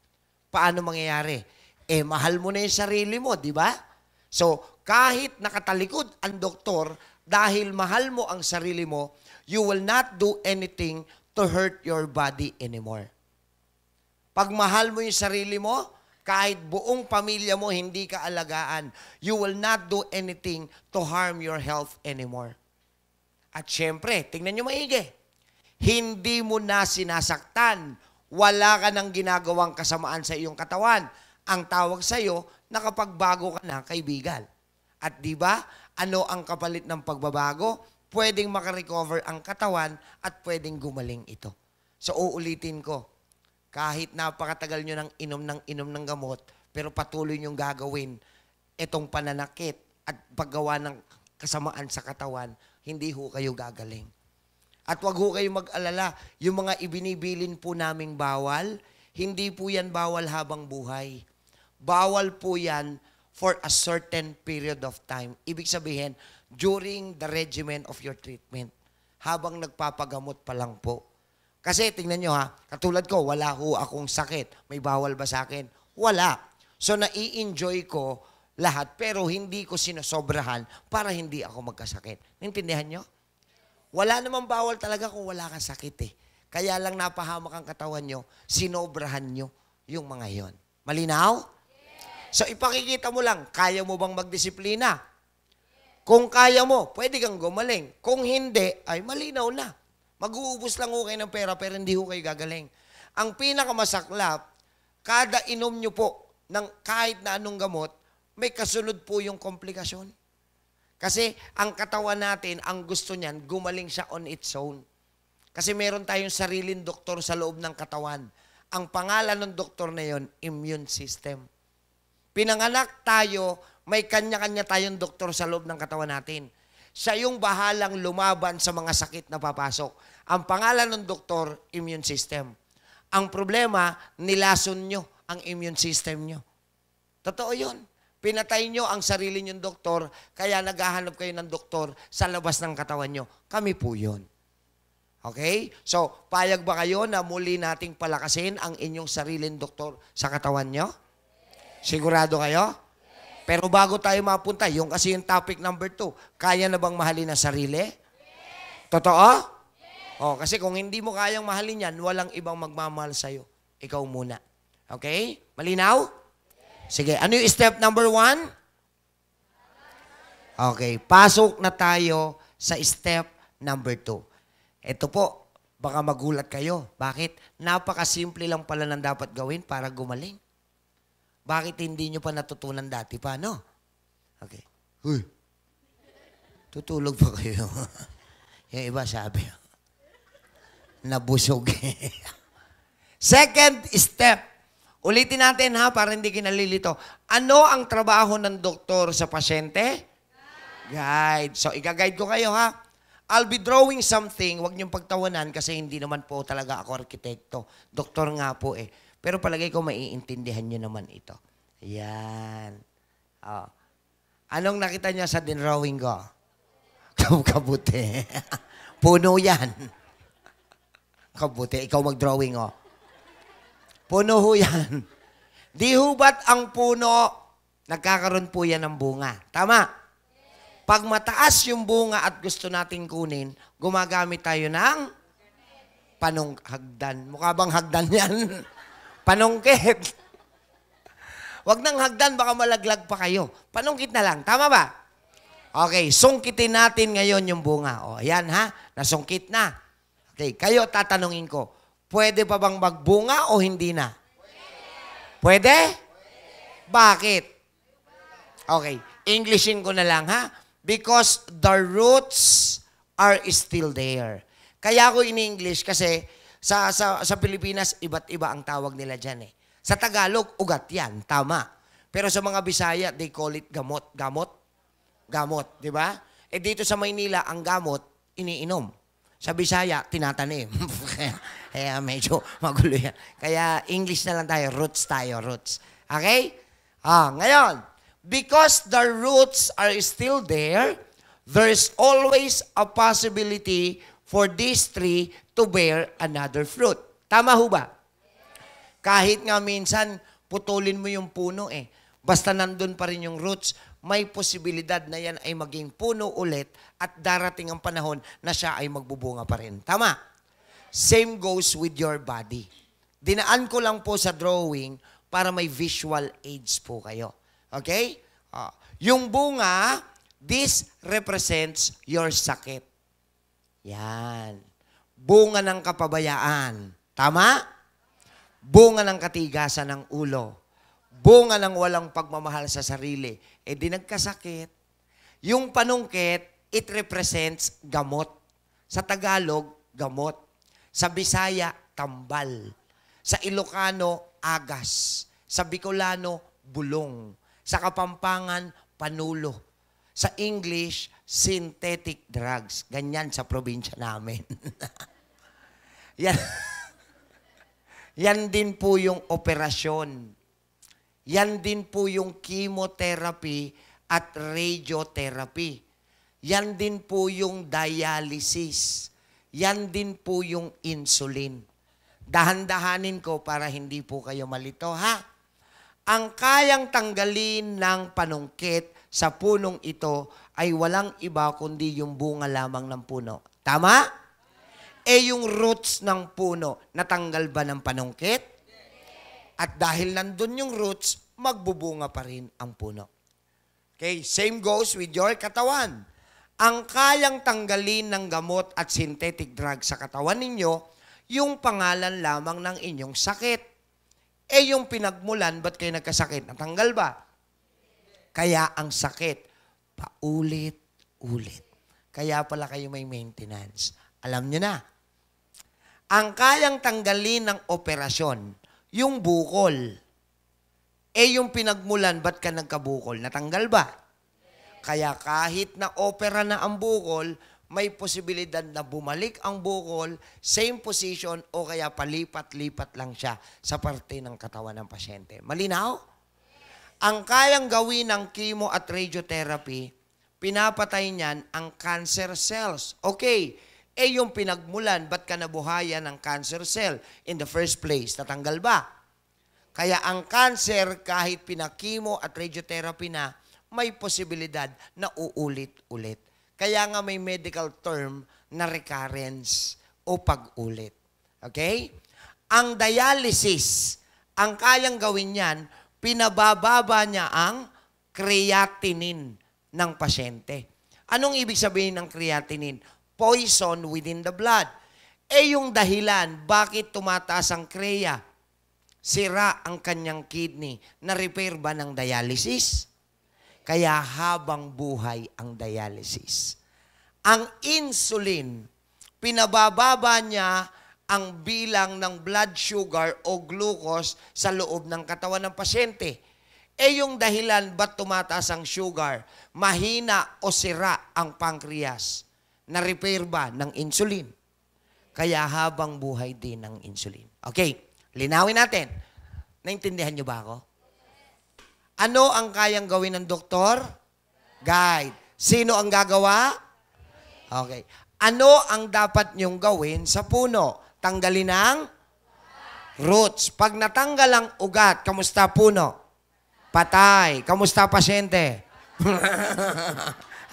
Paano mangyayari? Mahal mo na yung sarili mo, di ba? So, kahit nakatalikod ang doktor, dahil mahal mo ang sarili mo, you will not do anything to hurt your body anymore. Pag mahal mo yung sarili mo, kahit buong pamilya mo hindi ka alagaan, you will not do anything to harm your health anymore. At syempre, tingnan nyo maigi, hindi mo na sinasaktan, wala ka nang ginagawang kasamaan sa iyong katawan. Ang tawag sa iyo, nakapagbago ka na, kaibigan. At di ba, ano ang kapalit ng pagbabago? Pwedeng makarecover ang katawan at pwedeng gumaling ito. So uulitin ko, kahit napakatagal nyo ng inom ng gamot, pero patuloy nyong gagawin itong pananakit at paggawa ng kasamaan sa katawan, hindi ho kayo gagaling. At wag ho kayo mag-alala, yung mga ibinibilin po naming bawal, hindi po yan bawal habang buhay. Bawal po yan for a certain period of time. Ibig sabihin, during the regimen of your treatment. Habang nagpapagamot pa lang po. Kasi tingnan nyo ha, katulad ko, wala ho akong sakit. May bawal ba sa akin? Wala. So nai-enjoy ko lahat pero hindi ko sinosobrahan para hindi ako magkasakit. Naintindihan nyo? Wala namang bawal talaga kung wala kang sakit eh. Kaya lang napahamak ang katawan nyo, sinobrahan nyo yung mga yon. Malinaw? So ipakikita mo lang, kaya mo bang magdisiplina? Kung kaya mo, pwede kang gumaling. Kung hindi, ay malinaw na. Mag-uubos lang ho kayo ng pera pero hindi ho kayo gagaling. Ang pinakamasaklap, kada inom nyo po ng kahit na anong gamot, may kasunod po yung komplikasyon. Kasi ang katawan natin, ang gusto niyan, gumaling siya on its own. Kasi meron tayong sariling doktor sa loob ng katawan. Ang pangalan ng doktor na yon, immune system. Pinanganak tayo, may kanya-kanya tayong doktor sa loob ng katawan natin. Siya yung bahalang lumaban sa mga sakit na papasok. Ang pangalan ng doktor, immune system. Ang problema, nilason nyo ang immune system nyo. Totoo yun. Pinatay nyo ang sarili nyong doktor, kaya naghahanap kayo ng doktor sa labas ng katawan nyo. Kami po yun. Okay? So, payag ba kayo na muli nating palakasin ang inyong sariling doktor sa katawan nyo? Sigurado kayo? Pero bago tayo mapunta, yung kasi yung topic number 2, kaya na bang mahalin ang sarili? Totoo? Oh, kasi kung hindi mo kayang mahalin yan, walang ibang magmamahal sa'yo. Ikaw muna. Okay? Malinaw? Sige, ano yung step number 1? Okay, pasok na tayo sa step number 2. Ito po, baka magulat kayo. Bakit? Napakasimple lang pala ng dapat gawin para gumaling. Bakit hindi nyo pa natutunan dati pa, no? Okay. Huy. Tutulog pa kayo. Yung iba sabi, nabusog. Second step. Ulitin natin ha, para hindi kinalilito. Ano ang trabaho ng doktor sa pasyente? Guide. So, i-guide ko kayo ha. I'll be drawing something. Huwag niyong pagtawanan kasi hindi naman po talaga ako arkitekto. Doktor nga po eh. Pero palagay ko maiintindihan nyo naman ito. Ayan. Oh. Anong nakita niya sa drawing ko? Kabuti. Puno yan. Kabuti. Ikaw mag-drawing, oh. Puno ho yan. Di ho ba't ang puno, nagkakaroon po yan ng bunga? Tama? Pag mataas yung bunga at gusto nating kunin, gumagamit tayo ng hagdan. Mukha bang hagdan yan? Panungkit. Wag nang hagdan, baka malaglag pa kayo. Panungkit na lang. Tama ba? Okay, sungkitin natin ngayon yung bunga. O, ayan ha, nasungkit na. Okay, kayo tatanungin ko, pwede pa bang magbunga o hindi na? Pwede? Bakit? Okay, Englishin ko na lang ha. Because the roots are still there. Kaya ako in-English kasi sa Pilipinas, iba't iba ang tawag nila dyan eh. Sa Tagalog, ugat yan. Tama. Pero sa mga Bisaya, they call it gamot. Gamot, di ba? Eh dito sa Maynila, ang gamot, iniinom. Sa Bisaya, tinatanim. Kaya medyo magulo yan. Kaya English na lang tayo. Roots tayo, roots. Okay? Ngayon, because the roots are still there, there's always a possibility for this tree to bear another fruit. Tama ho ba? Kahit nga minsan, putulin mo yung puno eh. Basta nandun pa rin yung roots, may posibilidad na yan ay maging puno ulit at darating ang panahon na siya ay magbubunga pa rin. Tama? Same goes with your body. Dinaan ko lang po sa drawing para may visual aids po kayo. Okay? Yung bunga, this represents your sakit. Yan. Bunga ng kapabayaan. Tama? Bunga ng katigasan ng ulo. Bunga ng walang pagmamahal sa sarili. Eh di nagkasakit. Yung panungkit, it represents gamot. Sa Tagalog, gamot. Sa Bisaya, tambal. Sa Ilocano, agas. Sa Bicolano, bulong. Sa Kapampangan, panulo. Sa English, synthetic drugs. Ganyan sa probinsya namin. Yan. Yan din po yung operasyon. Yan din po yung chemotherapy at radiotherapy. Yan din po yung dialysis. Yan din po yung insulin. Dahan-dahanin ko para hindi po kayo malito, ha? Ang kayang tanggalin ng panungkit sa punong ito ay walang iba kundi yung bunga lamang ng puno. Tama? Yung roots ng puno, natanggal ba ng panungkit? At dahil nandun yung roots, magbubunga pa rin ang puno. Okay, same goes with your katawan. Ang kayang tanggalin ng gamot at synthetic drug sa katawan ninyo, yung pangalan lamang ng inyong sakit. Yung pinagmulan, ba't kayo nagkasakit? Natanggal ba? Kaya ang sakit, paulit-ulit. Kaya pala kayo may maintenance. Alam nyo na. Ang kayang tanggalin ng operasyon, yung bukol. Yung pinagmulan, ba't ka nagkabukol? Natanggal ba? Kaya kahit na opera na ang bukol, may posibilidad na bumalik ang bukol, same position, o kaya palipat-lipat lang siya sa parte ng katawan ng pasyente. Malinaw? Ang kayang gawin ng chemo at radiotherapy, pinapatay niyan ang cancer cells. Okay, yung pinagmulan, ba't ka nabuhayan ng cancer cell in the first place? Natanggal ba? Kaya ang cancer, kahit pinakimo at radiotherapy na, may posibilidad na uulit-ulit. Kaya nga may medical term na recurrence o pag-ulit. Okay? Ang dialysis, ang kayang gawin niyan, pinabababa niya ang creatinine ng pasyente. Anong ibig sabihin ng creatinine? Poison within the blood. Yung dahilan, bakit tumataas ang crea? Sira ang kanyang kidney. Na-repair ba ng dialysis? Kaya habang buhay ang dialysis. Ang insulin, pinabababa niya ang bilang ng blood sugar o glucose sa loob ng katawan ng pasyente. Yung dahilan ba't tumataas ang sugar? Mahina o sira ang pancreas. Na-repair ba ng insulin? Kaya habang buhay din ng insulin. Okay, linawin natin. Naintindihan niyo ba ako? Ano ang kayang gawin ng doktor? Guide. Sino ang gagawa? Okay. Ano ang dapat niyong gawin sa puno? Tanggalin ang roots. Pag natanggal ang ugat, kamusta puno? Patay. Kamusta pasyente?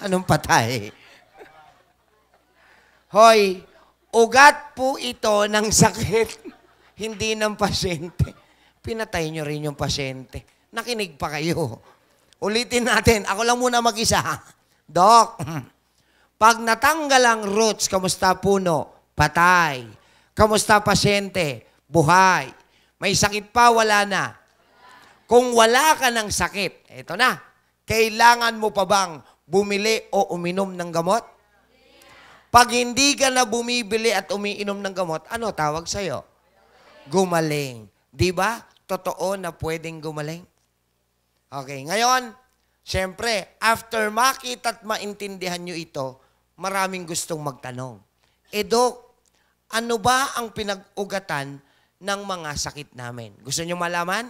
Anong patay? Hoy, ugat po ito ng sakit, hindi ng pasyente. Pinatay nyo rin yung pasyente. Nakinig pa kayo. Ulitin natin. Ako lang muna mag-isa. Doc, pag natanggal ang roots, kamusta puno? Patay. Kamusta pasyente? Buhay. May sakit pa, wala na. Kung wala ka ng sakit, eto na, kailangan mo pa bang bumili o uminom ng gamot? Pag hindi ka na bumibili at umiinom ng gamot, ano tawag sa'yo? Gumaling. Di ba? Totoo na pwedeng gumaling. Okay, ngayon, syempre, after makita at maintindihan nyo ito, maraming gustong magtanong. Doc, ano ba ang pinag-ugatan ng mga sakit namin? Gusto nyo malaman?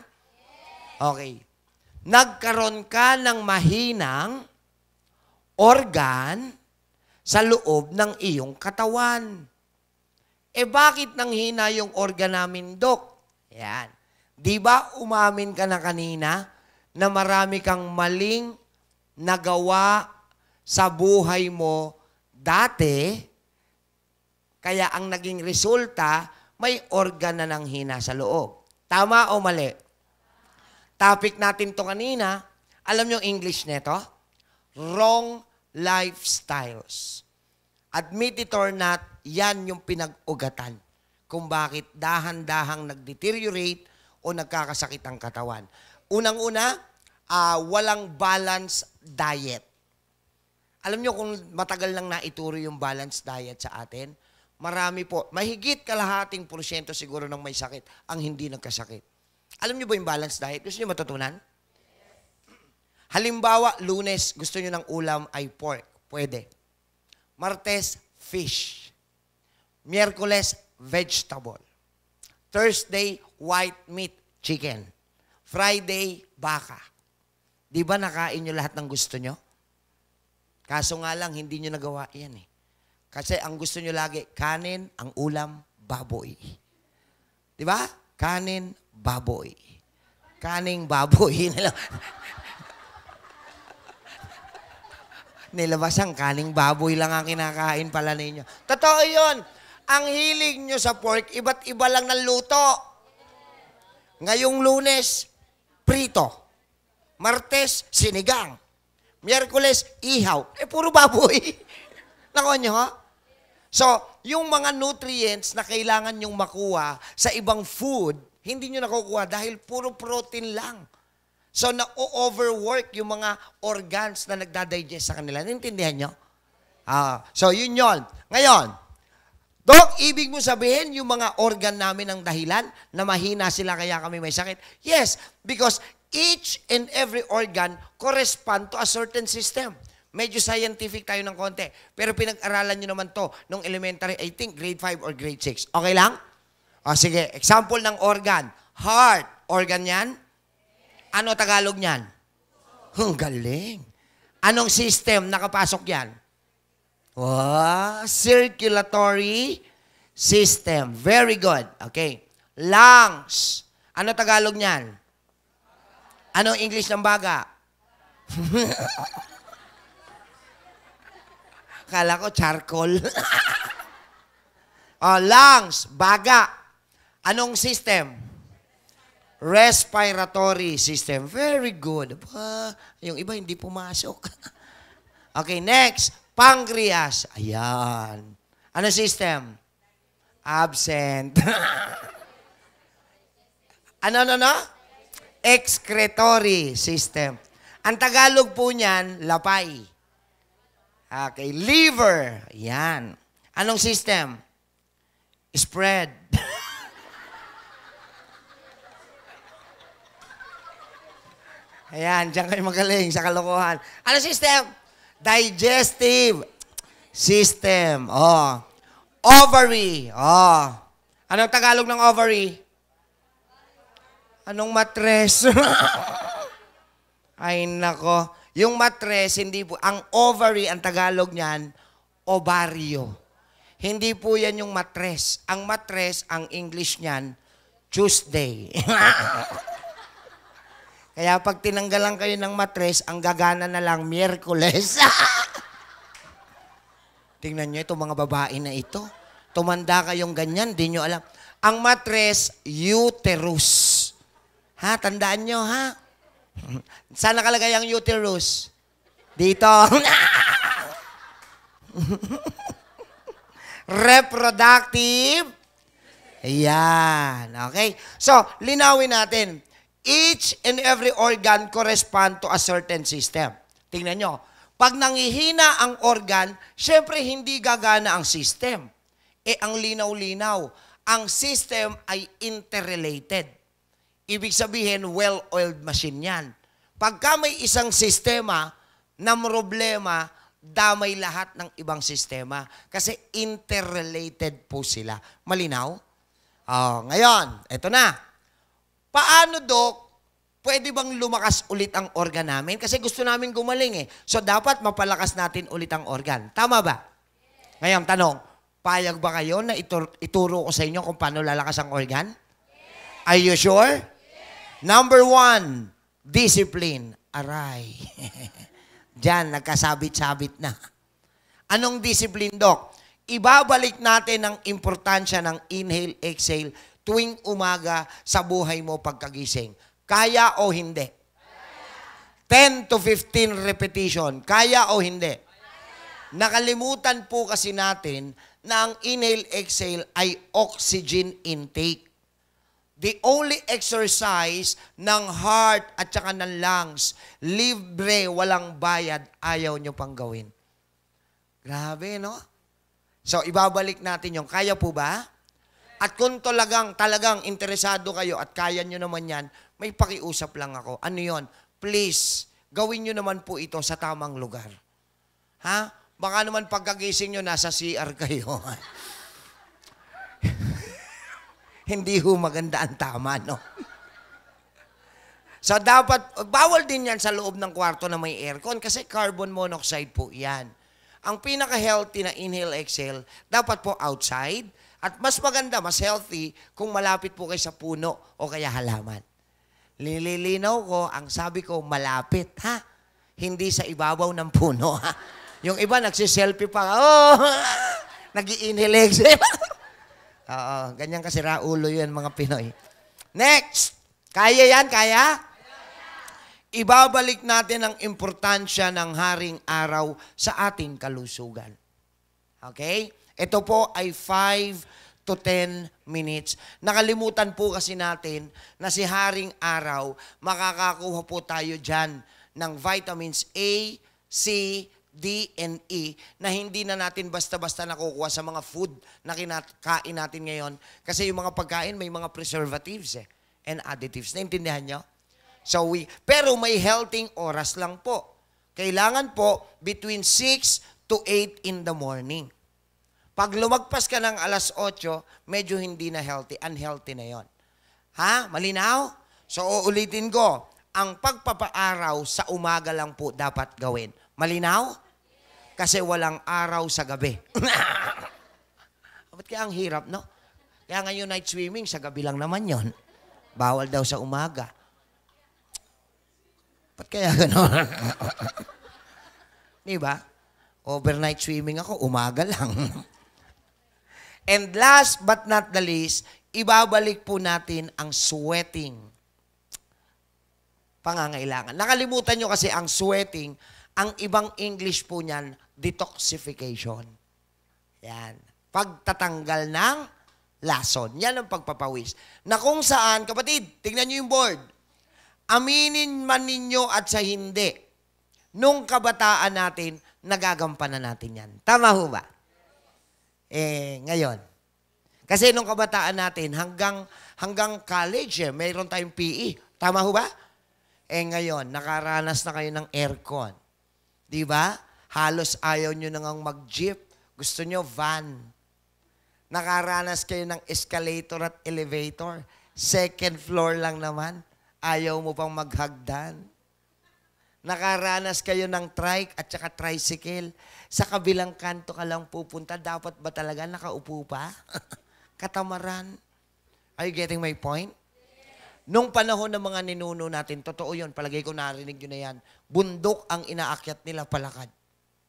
Okay. Nagkaroon ka ng mahinang organ sa loob ng iyong katawan. Bakit nanghina yung organ namin, Dok? Yan. Di ba umamin ka na kanina na marami kang maling nagawa sa buhay mo dati, kaya ang naging resulta, may organ na nanghina sa loob. Tama o mali? Topic natin to kanina, alam niyo English nito? Wrong lifestyles. Admit it or not, yan yung pinag-ugatan kung bakit dahan-dahang nag-deteriorate o nagkakasakit ang katawan. Unang-una, walang balanced diet. Alam nyo kung matagal nang naituro yung balanced diet sa atin, marami po, mahigit kalahating porsyento siguro ng may sakit ang hindi nagkasakit. Alam nyo ba yung balanced diet? Gusto nyo matutunan? Halimbawa, Lunes, gusto nyo ng ulam ay pork. Pwede. Martes, fish. Miyerkules, vegetable. Thursday, white meat, chicken. Friday, baka. Di ba nakain nyo lahat ng gusto nyo? Kaso nga lang, hindi nyo nagawa yan eh. Kasi ang gusto nyo lagi, kanin, ang ulam, baboy. Di ba? Kanin, baboy. Kaning baboy. Nilabas ang kaning baboy lang ang kinakain pala ninyo. Totoo yun. Ang hilig nyo sa pork, iba't iba lang ng luto. Ngayong Lunes, prito. Martes, sinigang. Miyerkules, ihaw. Puro baboy. Nakuha nyo, ha? So, yung mga nutrients na kailangan nyong makuha sa ibang food, hindi nyo nakukuha dahil puro protein lang. So, na-overwork yung mga organs na nagdadigest sa kanila. Naintindihan nyo? So, yun yun. Ngayon, Dok, ibig mo sabihin yung mga organ namin ang dahilan na mahina sila kaya kami may sakit? Yes, because each and every organ correspond to a certain system. Medyo scientific tayo ng konti. Pero pinag-aralan nyo naman to nung elementary, I think, grade 5 or grade 6. Okay lang? O sige, example ng organ. Heart. Organ yan? Ano Tagalog niyan? Ang galing. Anong system nakapasok yan? Wow, circulatory system. Very good. Okay. Lungs. Ano Tagalog niyan? Ano English ng baga? Kala ko charcoal. Lungs, baga. Anong system? Respiratory system. Very good. Yung iba hindi pumasok. Okay, next. Pancreas. Ayan. Ano system? Absent. Ano? Excretory system. Ang Tagalog po niyan, lapay. Okay, liver. Ayan. Anong system? Spread. Ayan, diyan kayo magaling sa kalokohan. Anong system? Digestive system. Ovary. Anong Tagalog ng ovary? Anong matres? Ay, nako. Yung matres, hindi po. Ang ovary, ang Tagalog niyan, ovaryo. Hindi po yan yung matres. Ang matres, ang English niyan, Tuesday. Kaya pag tinanggalan kayo ng matres, ang gagana na lang Miyerkules. Tingnan nyo itong mga babae na ito. Tumanda kayong ganyan, di nyo alam. Ang matres, uterus. Ha? Tandaan nyo, ha? Saan nakalagay ang uterus? Dito. Reproductive. Ayan. Okay? So, linawin natin. Each and every organ correspond to a certain system. Tingnan nyo. Pag nangihina ang organ, syempre hindi gagana ang system. Ang linaw-linaw. Ang system ay interrelated. Ibig sabihin, well-oiled machine yan. Pagka may isang sistema na problema, damay lahat ng ibang sistema. Kasi interrelated po sila. Malinaw? Ngayon, eto na. Paano, Dok, pwede bang lumakas ulit ang organ namin? Kasi gusto namin gumaling eh. So, dapat mapalakas natin ulit ang organ. Tama ba? Ngayon, tanong, payag ba kayo na ituro ko sa inyo kung paano lalakas ang organ? Are you sure? Number 1, discipline. Aray. Diyan, nagkasabit-sabit na. Anong discipline, Dok? Ibabalik natin ang importansya ng inhale, exhale, tuwing umaga sa buhay mo pagkagising. Kaya o hindi? 10 to 15 repetition. Kaya o hindi? Nakalimutan po kasi natin na ang inhale-exhale ay oxygen intake. The only exercise ng heart at saka ng lungs, libre, walang bayad, ayaw nyo pang gawin. Grabe, no? So, ibabalik natin yung kaya po ba? At kung talagang interesado kayo at kaya nyo naman yan, may pakiusap lang ako. Ano yon? Please, gawin nyo naman po ito sa tamang lugar. Ha? Baka naman pagkagising nyo, nasa CR kayo. Hindi ho maganda ang tama, no? So, dapat, bawal din yan sa loob ng kwarto na may aircon kasi carbon monoxide po yan. Ang pinaka-healthy na inhale-exhale, dapat po outside. At mas maganda, mas healthy, kung malapit po kayo sa puno o kaya halaman. Nililinaw ko, ang sabi ko, malapit, ha? Hindi sa ibabaw ng puno, ha? Yung iba, nagsiselfie pa, nag-i-inhale-exhale. Oo, ganyan kasi raulo yun, mga Pinoy. Next! Kaya yan, kaya? Ibabalik natin ang importansya ng haring araw sa ating kalusugan. Okay? Ito po ay 5 to 10 minutes. Nakalimutan po kasi natin na si haring araw, makakakuha po tayo dyan ng vitamins A, C, D, and E na hindi na natin basta-basta nakukuha sa mga food na kinakain natin ngayon. Kasi yung mga pagkain may mga preservatives and additives. Naintindihan nyo? So pero may healthy oras lang po. Kailangan po between 6 to 8 in the morning. Pag lumagpas ka ng alas 8, medyo hindi na healthy, unhealthy na yon. Ha? Malinaw? So uulitin ko, ang pagpapaaraw sa umaga lang po dapat gawin. Malinaw? Kasi walang araw sa gabi. Ba't kaya ang hirap, no? Kaya ngayon night swimming, sa gabi lang naman yon. Bawal daw sa umaga. Ba't kaya gano'n? Diba? Overnight swimming ako, umaga lang. And last but not the least, ibabalik po natin ang sweating. Pangangailangan. Nakalimutan nyo kasi ang sweating, ang ibang English po niyan, detoxification. Yan. Pagtatanggal ng lason. Yan ang pagpapawis. Na kung saan, kapatid, tingnan nyo yung board. Aminin man ninyo at sa hindi, nung kabataan natin, nagagampanan natin yan. Tama ho ba? Ngayon. Kasi nung kabataan natin, hanggang college, mayroon tayong PE. Tama ho ba? Ngayon, nakaranas na kayo ng aircon. Di ba? Halos ayaw nyo nang mag-jeep. Gusto nyo van. Nakaranas kayo ng escalator at elevator. Second floor lang naman. Ayaw mo pang maghagdan. Nakaranas kayo ng trike at saka tricycle. Sa kabilang kanto ka lang pupunta. Dapat ba talaga nakaupo pa? Katamaran. Are you getting my point? Nung panahon ng mga ninuno natin, totoo yun, palagay ko narinig yun na yan, bundok ang inaakyat nila palakad.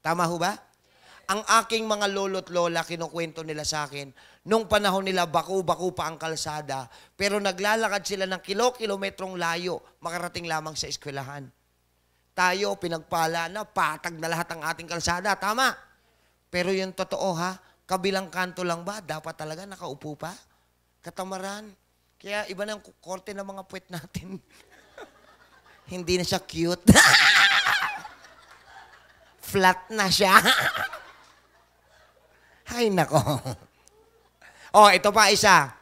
Tama ho ba? Ang aking mga lolo't lola, kinukwento nila sa akin, nung panahon nila, baku-baku pa ang kalsada, pero naglalakad sila ng kilometrong layo, makarating lamang sa eskwelahan. Tayo, pinagpala na, patag na lahat ang ating kalsada. Tama. Pero yung totoo ha, kabilang kanto lang ba? Dapat talaga nakaupo pa? Katamaran. Kaya iba na ang korte ng mga puwet natin. Hindi na siya cute. Flat na siya. Ay, nako. Ito pa isa.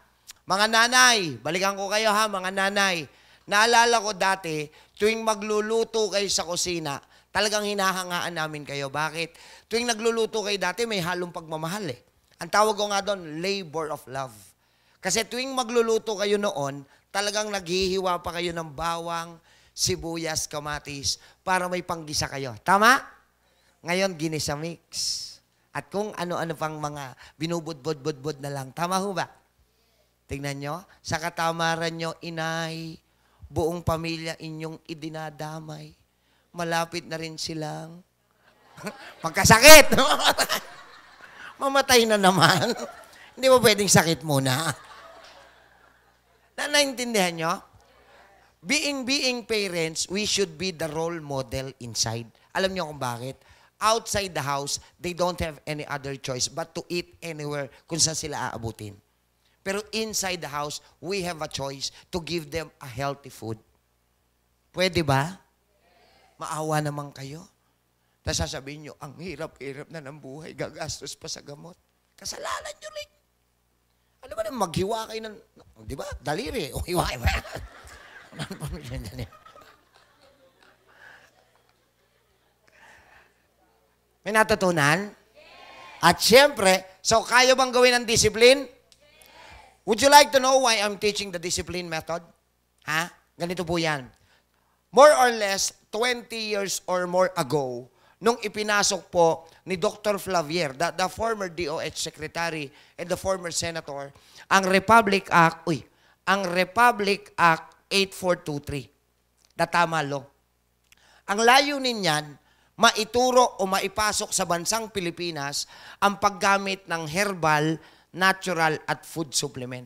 Mga nanay, balikan ko kayo ha, mga nanay. Naalala ko dati, tuwing magluluto kayo sa kusina, talagang hinahangaan namin kayo. Bakit? Tuwing nagluluto kayo dati, may halong pagmamahal eh. Ang tawag ko nga doon, labor of love. Kasi tuwing magluluto kayo noon, talagang naghihiwa pa kayo ng bawang, sibuyas, kamatis, para may panggisa kayo. Tama? Ngayon, ginisa mix. At kung ano-ano pang mga binubud-bud-bud na lang. Tama ho ba? Tingnan nyo, sa katamaran nyo, inay, buong pamilya inyong idinadamay. Malapit na rin silang magkasakit. Mamatay na naman. Hindi mo pwedeng sakit muna. Naintindihan nyo? Being parents, we should be the role model inside. Alam nyo kung bakit? Outside the house, they don't have any other choice but to eat anywhere kung saan sila aabutin. Pero inside the house, we have a choice to give them a healthy food. Pwede ba? Maawa naman kayo. Tapos sasabihin nyo, ang hirap-hirap na ng buhay, gagastos pa sa gamot. Kasalanan nyo rin. Ano ba na, maghiwa kayo ng, di ba? Daliri, o hiwa kayo. May natutunan? At syempre, so kaya bang gawin ang discipline? Would you like to know why I'm teaching the discipline method? Ha? Ganito po yan. More or less, 20 years or more ago, nung ipinasok po ni Dr. Flavier, the former DOH Secretary and the former Senator, ang Republic Act 8423, the Tama Law. Ang layunin niyan, maituro o maipasok sa bansang Pilipinas ang paggamit ng herbal, natural at food supplement.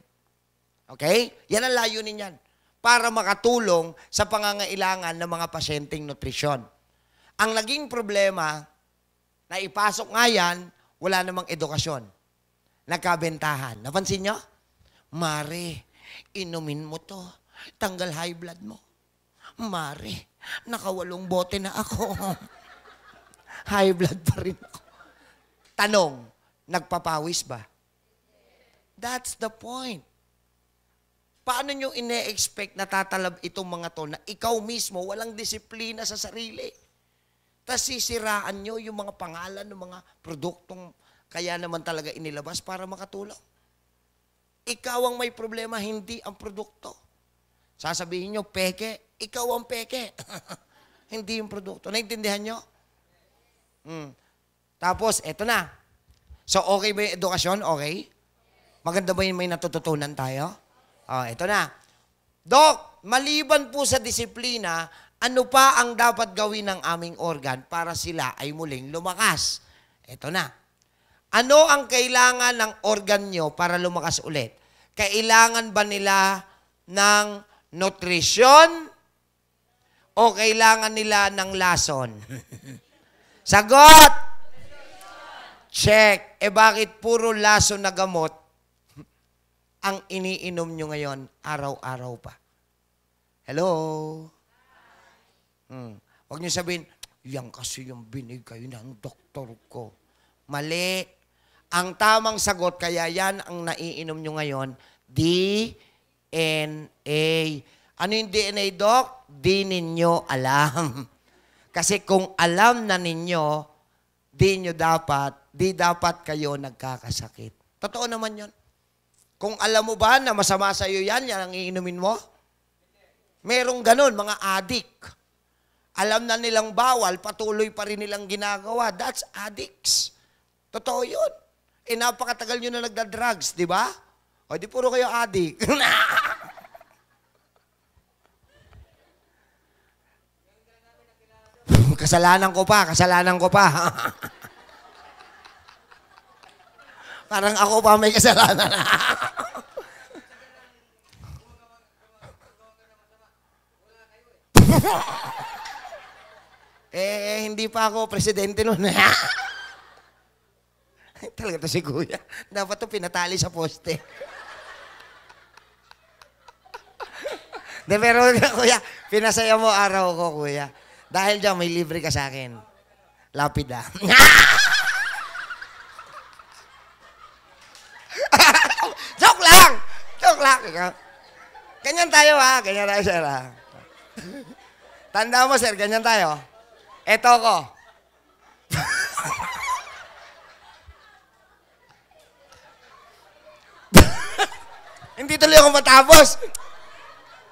Okay? Yan ang layunin niyan. Para makatulong sa pangangailangan ng mga pasyenteng nutrisyon. Ang naging problema, na ipasok nga yan, wala namang edukasyon. Nagkabentahan. Napansin nyo? Mare, inumin mo to. Tanggal high blood mo. Mare, nakawalong bote na ako. High blood pa rin ako. Tanong, nagpapawis ba? That's the point. Paano nyo ine-expect na tatalab itong mga to na ikaw mismo walang disiplina sa sarili? Tapos sisiraan nyo yung mga pangalan ng mga produktong kaya naman talaga inilabas para makatulong. Ikaw ang may problema, hindi ang produkto. Sasabihin nyo, peke, ikaw ang peke. Hindi yung produkto. Naintindihan nyo? Tapos, eto na. So, okay ba yung edukasyon? Okay? Maganda ba yung may natututunan tayo? Eto na. Dok, maliban po sa disiplina, ano pa ang dapat gawin ng aming organ para sila ay muling lumakas? Eto na. Ano ang kailangan ng organ nyo para lumakas ulit? Kailangan ba nila ng nutrisyon o kailangan nila ng lason? Sagot! Check. Bakit puro lason na gamot ang iniinom nyo ngayon araw-araw pa? Hello? Huwag nyo sabihin, yan kasi yung binigay ng doktor ko. Mali. Ang tamang sagot, kaya yan ang naiinom nyo ngayon, DNA. Ano yung DNA, Doc? Di ninyo alam. Kasi kung alam na ninyo, di dapat kayo nagkakasakit. Totoo naman yun. Kung alam mo ba na masama sa iyo yan ang iinumin mo? Merong ganun, mga addict. Alam na nilang bawal, patuloy pa rin nilang ginagawa. That's addicts. Totoo yun. Napakatagal nyo na nagda-drugs, di ba? O, di puro kayo addict. Kasalanan ko pa. Parang ako pa may kasalanan. Hindi pa ako presidente noon. Talaga to si Kuya. Dapat to pinatali sa poste. Pero Kuya, pinasaya mo araw ko, Kuya. Dahil dyan, may libre ka sa akin. Lapida. Joke lang! Ganyan tayo, ha? Ganyan tayo, sir, ha? Tanda mo, sir, ganyan tayo. Eto ko. Hindi tuloy ako matapos.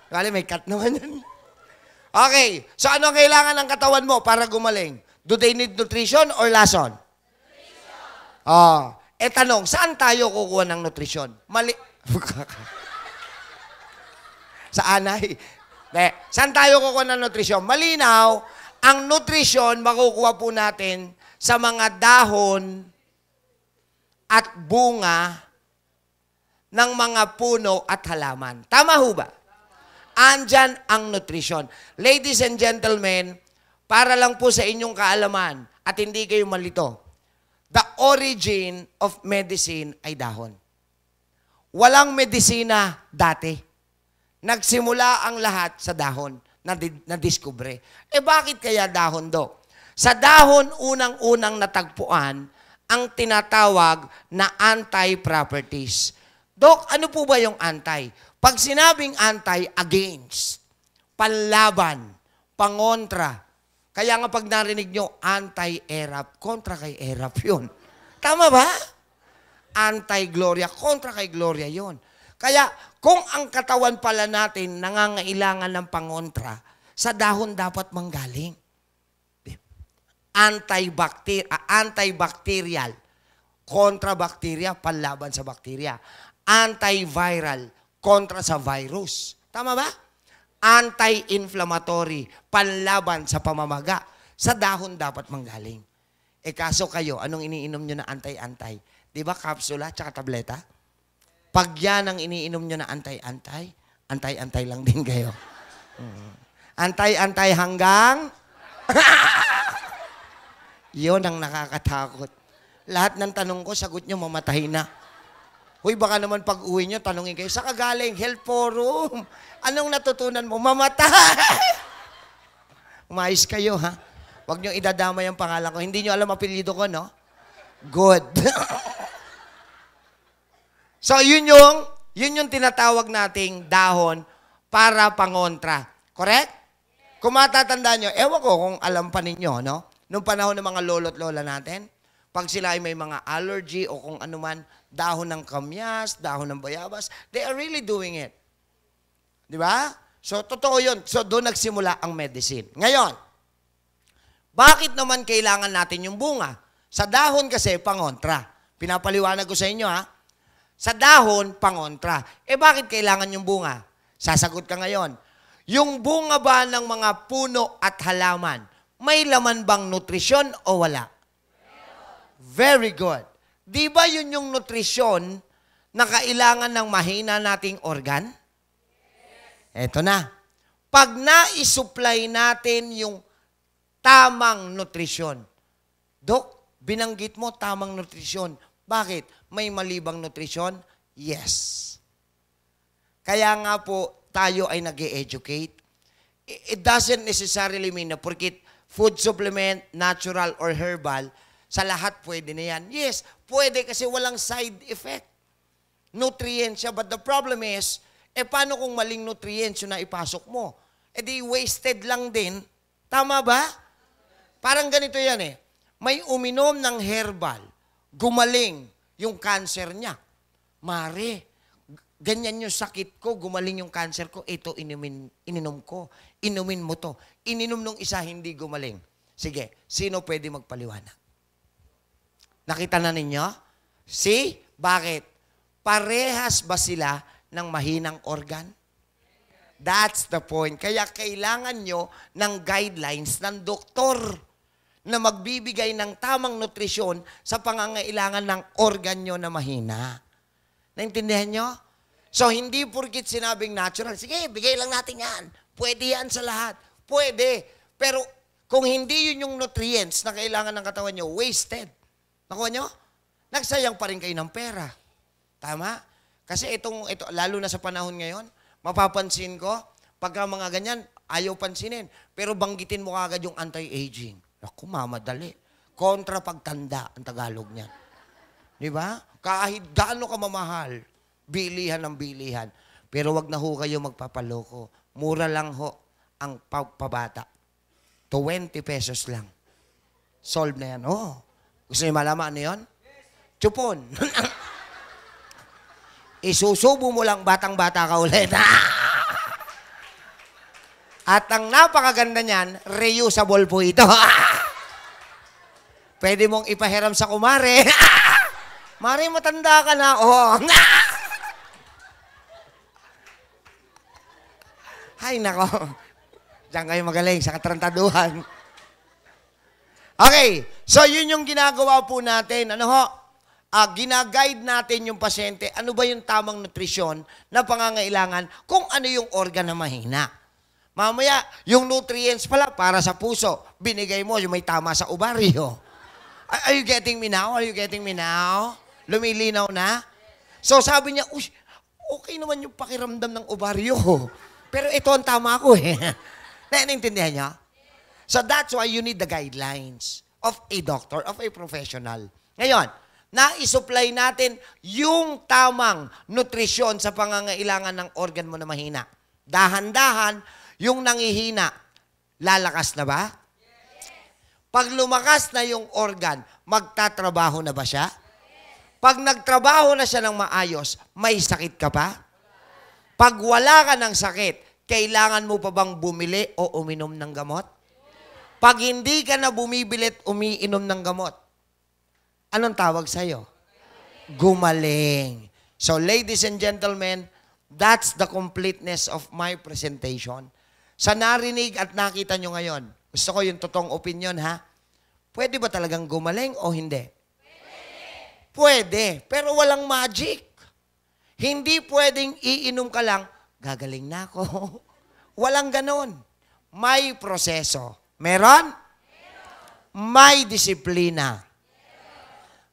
Kali, may cut naman yun. Okay. So, ano ang kailangan ng katawan mo para gumaling? Do they need nutrition or lason? Nutrition. Tanong, saan tayo kukuha ng nutrition? Sa anay. Saan tayo kukuha ng nutrition? Malinaw, ang nutrition makukuha po natin sa mga dahon at bunga ng mga puno at halaman. Tama ho ba? Andyan ang nutrition. Ladies and gentlemen, para lang po sa inyong kaalaman at hindi kayo malito, the origin of medicine ay dahon. Walang medisina dati. Nagsimula ang lahat sa dahon na diskubre. Bakit kaya dahon, Dok? Sa dahon, unang-unang natagpuan ang tinatawag na anti-properties. Dok, ano po ba yung anti? Pag sinabing anti, against, panlaban, pangontra. Kaya nga pag narinig nyo, anti-erap, kontra kay erap yun. Tama ba? Anti-gloria, kontra kay gloria yun. Kaya kung ang katawan pala natin nangangailangan ng pangontra, sa dahon dapat manggaling. Antibacterial, kontra bakterya, panlaban sa bakterya. Antiviral, kontra sa virus. Tama ba? Anti-inflammatory, panlaban sa pamamaga. Sa dahon dapat manggaling. Kaso kayo, anong iniinom nyo na anti-anti? Di ba kapsula tsaka tableta? Pag yan ang iniinom nyo na anti-anti, antay-antay lang din kayo. Antay-antay hanggang... Yun ang nakakatakot. Lahat ng tanong ko, sagot nyo, mamatay na. Huy, baka naman pag uwi nyo, tanongin kayo, saan ka galing? Health Forum. Anong natutunan mo? Mamatay! Umayos kayo, ha? Huwag nyo idadamay ang pangalan ko. Hindi nyo alam apelyido ko, no? Good. So, yun yung tinatawag nating dahon para pangontra. Correct? Kung matatandaan nyo, ewan ko kung alam pa ninyo, no? Noong panahon ng mga lolo't lola natin, pag sila ay may mga allergy o kung anuman, dahon ng kamyas, dahon ng bayabas, they are really doing it. Di ba? So, totoo yun. So, doon nagsimula ang medicine. Ngayon, bakit naman kailangan natin yung bunga? Sa dahon kasi, pangontra. Pinapaliwanag ko sa inyo, ha? Sa dahon, pangontra. Bakit kailangan yung bunga? Sasagot ka ngayon. Yung bunga ba ng mga puno at halaman, may laman bang nutrisyon o wala? Very good. Di ba yun yung nutrisyon na kailangan ng mahina nating organ? Eto na. Pag na-supply natin yung tamang nutrisyon. Dok, binanggit mo tamang nutrisyon. Bakit? May malibang nutrisyon? Yes. Kaya nga po, tayo ay nag-e-educate. It doesn't necessarily mean na porkit food supplement, natural or herbal, sa lahat pwede na yan. Yes, pwede kasi walang side effect. Nutrients siya. But the problem is, paano kung maling nutrients yung naipasok mo? Di wasted lang din. Tama ba? Parang ganito yan May uminom ng herbal, gumaling yung cancer niya. Mare, ganyan yung sakit ko, gumaling yung cancer ko, ito ininom ko. Inumin mo to. Ininom nung isa, hindi gumaling. Sige, sino pwede magpaliwanag? Nakita na ninyo? See? Bakit? Parehas ba sila ng mahinang organ? That's the point. Kaya kailangan nyo ng guidelines ng doktor na magbibigay ng tamang nutrisyon sa pangangailangan ng organ nyo na mahina. Naintindihan nyo? So, hindi porkit sinabing natural, sige, bigay lang natin yan. Pwede yan sa lahat. Pwede. Pero kung hindi yun yung nutrients na kailangan ng katawan nyo, wasted. Nakuha nyo? Nagsayang pa rin kayo ng pera. Tama? Kasi ito, lalo na sa panahon ngayon, mapapansin ko, pagka mga ganyan, ayaw pansinin. Pero banggitin mo agad yung anti-aging. Naku, mamadali. Kontra pagtanda, ang Tagalog niyan. Di ba? Kahit gaano ka mamahal, bilihan ng bilihan. Pero wag na ho kayo magpapaloko. Mura lang ho ang pabata. 20 pesos lang. Solve na yan. Oh. Gusto niyo malaman ano yun? Chupon. Isusubo mo lang batang-bata ka ulit. At ang napakaganda niyan, reusable po ito. Pwede mong ipahiram sa kumare. Mare, matanda ka na. Oh. Ay, nako. Diyan kayo magaling sa katrantaduhan. Okay, so yun yung ginagawa po natin. Ano ho? Ginaguide natin yung pasyente. Ano ba yung tamang nutrisyon na pangangailangan kung ano yung organ na mahina. Mamaya, yung nutrients pala para sa puso. Binigay mo yung may tama sa ovaryo. Are you getting me now? Are you getting me now? Lumilinaw na? So sabi niya, okay naman yung pakiramdam ng ovaryo. Pero ito ang tama ko Naintindihan niya? So that's why you need the guidelines of a doctor, of a professional. Ngayon, na-supply natin yung tamang nutrisyon sa pangangailangan ng organ mo na mahina. Dahan-dahan, yung nangihina, lalakas na ba? Pag lumakas na yung organ, magtatrabaho na ba siya? Pag nagtrabaho na siya ng maayos, may sakit ka pa? Pag wala ka ng sakit, kailangan mo pa bang bumili o uminom ng gamot? Pag hindi ka na bumibili at umiinom ng gamot, anong tawag sa'yo? Gumaling. So, ladies and gentlemen, that's the completeness of my presentation. Sa narinig at nakita nyo ngayon, gusto ko yung totoong opinion, ha? Pwede ba talagang gumaling o hindi? Pwede. Pero walang magic. Hindi pwedeng iinom ka lang, gagaling na ako. Walang ganon. May proseso. Meron? May disiplina.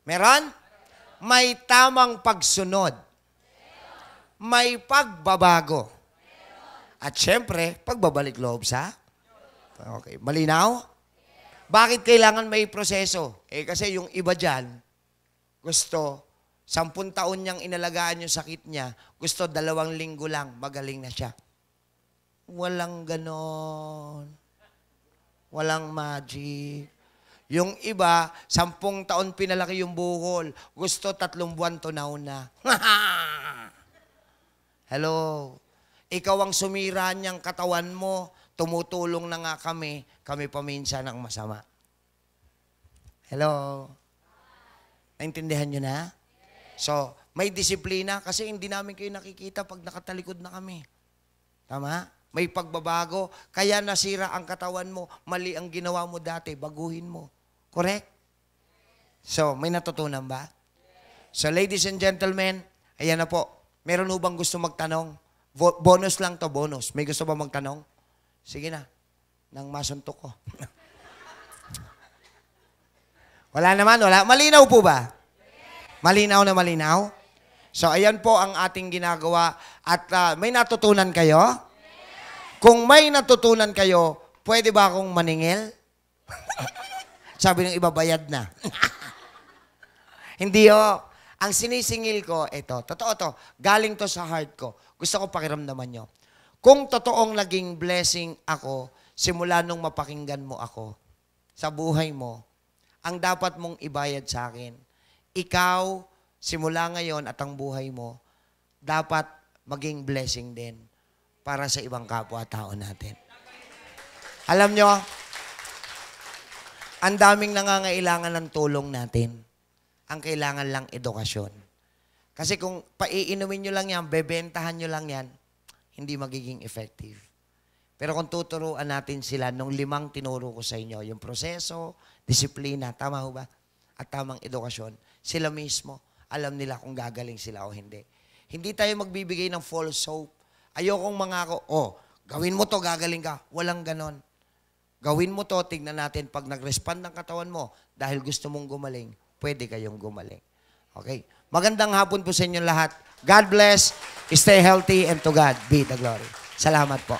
Meron? May tamang pagsunod. May pagbabago. At syempre, pagbabalik loob sa? Okay. Malinaw? Bakit kailangan may proseso? Kasi yung iba dyan, gusto, 10 taon niyang inalagaan yung sakit niya, gusto 2 linggo lang, magaling na siya. Walang ganon. Walang magic. Yung iba, 10 taon pinalaki yung bukol, gusto 3 buwan tunaw na. Hello? Ikaw ang sumira niyang katawan mo, tumutulong na nga kami paminsan ang masama. Hello? Naintindihan niyo na? So, may disiplina kasi hindi namin kayo nakikita pag nakatalikod na kami. Tama? May pagbabago, kaya nasira ang katawan mo, mali ang ginawa mo dati, baguhin mo. Correct? So, may natutunan ba? So, ladies and gentlemen, ayan na po. Meron bang gusto magtanong? Bonus lang to, bonus. May gusto ba magtanong? Sige na, nang masuntok ko. Wala naman, wala. Malinaw po ba? Malinaw na malinaw? So, ayan po ang ating ginagawa. At may natutunan kayo? Kung may natutunan kayo, pwede ba akong maningil? Sabi ng iba, bayad na. Hindi ho. Ang sinisingil ko, ito, totoo to, galing to sa heart ko. Gusto ko pakiramdaman nyo. Kung totoong naging blessing ako, simula nung mapakinggan mo ako, sa buhay mo, ang dapat mong ibayad sa akin, ikaw, simula ngayon at ang buhay mo, dapat maging blessing din para sa ibang kapwa-tao natin. Alam nyo, ang daming nangangailangan ng tulong natin. Ang kailangan lang edukasyon. Kasi kung paiinumin nyo lang yan, bebentahan nyo lang yan, hindi magiging effective. Pero kung tuturuan natin sila nung 5 tinuro ko sa inyo, yung proseso, disiplina, tama ho ba? At tamang edukasyon, sila mismo, alam nila kung gagaling sila o hindi. Hindi tayo magbibigay ng false hope. Ayokong mangako, gawin mo to, gagaling ka. Walang ganon. Gawin mo to, tignan natin, pag nag-respond ng katawan mo, dahil gusto mong gumaling, pwede kayong gumaling. Okay? Magandang hapon po sa inyo lahat. God bless, stay healthy, and to God be the glory. Salamat po.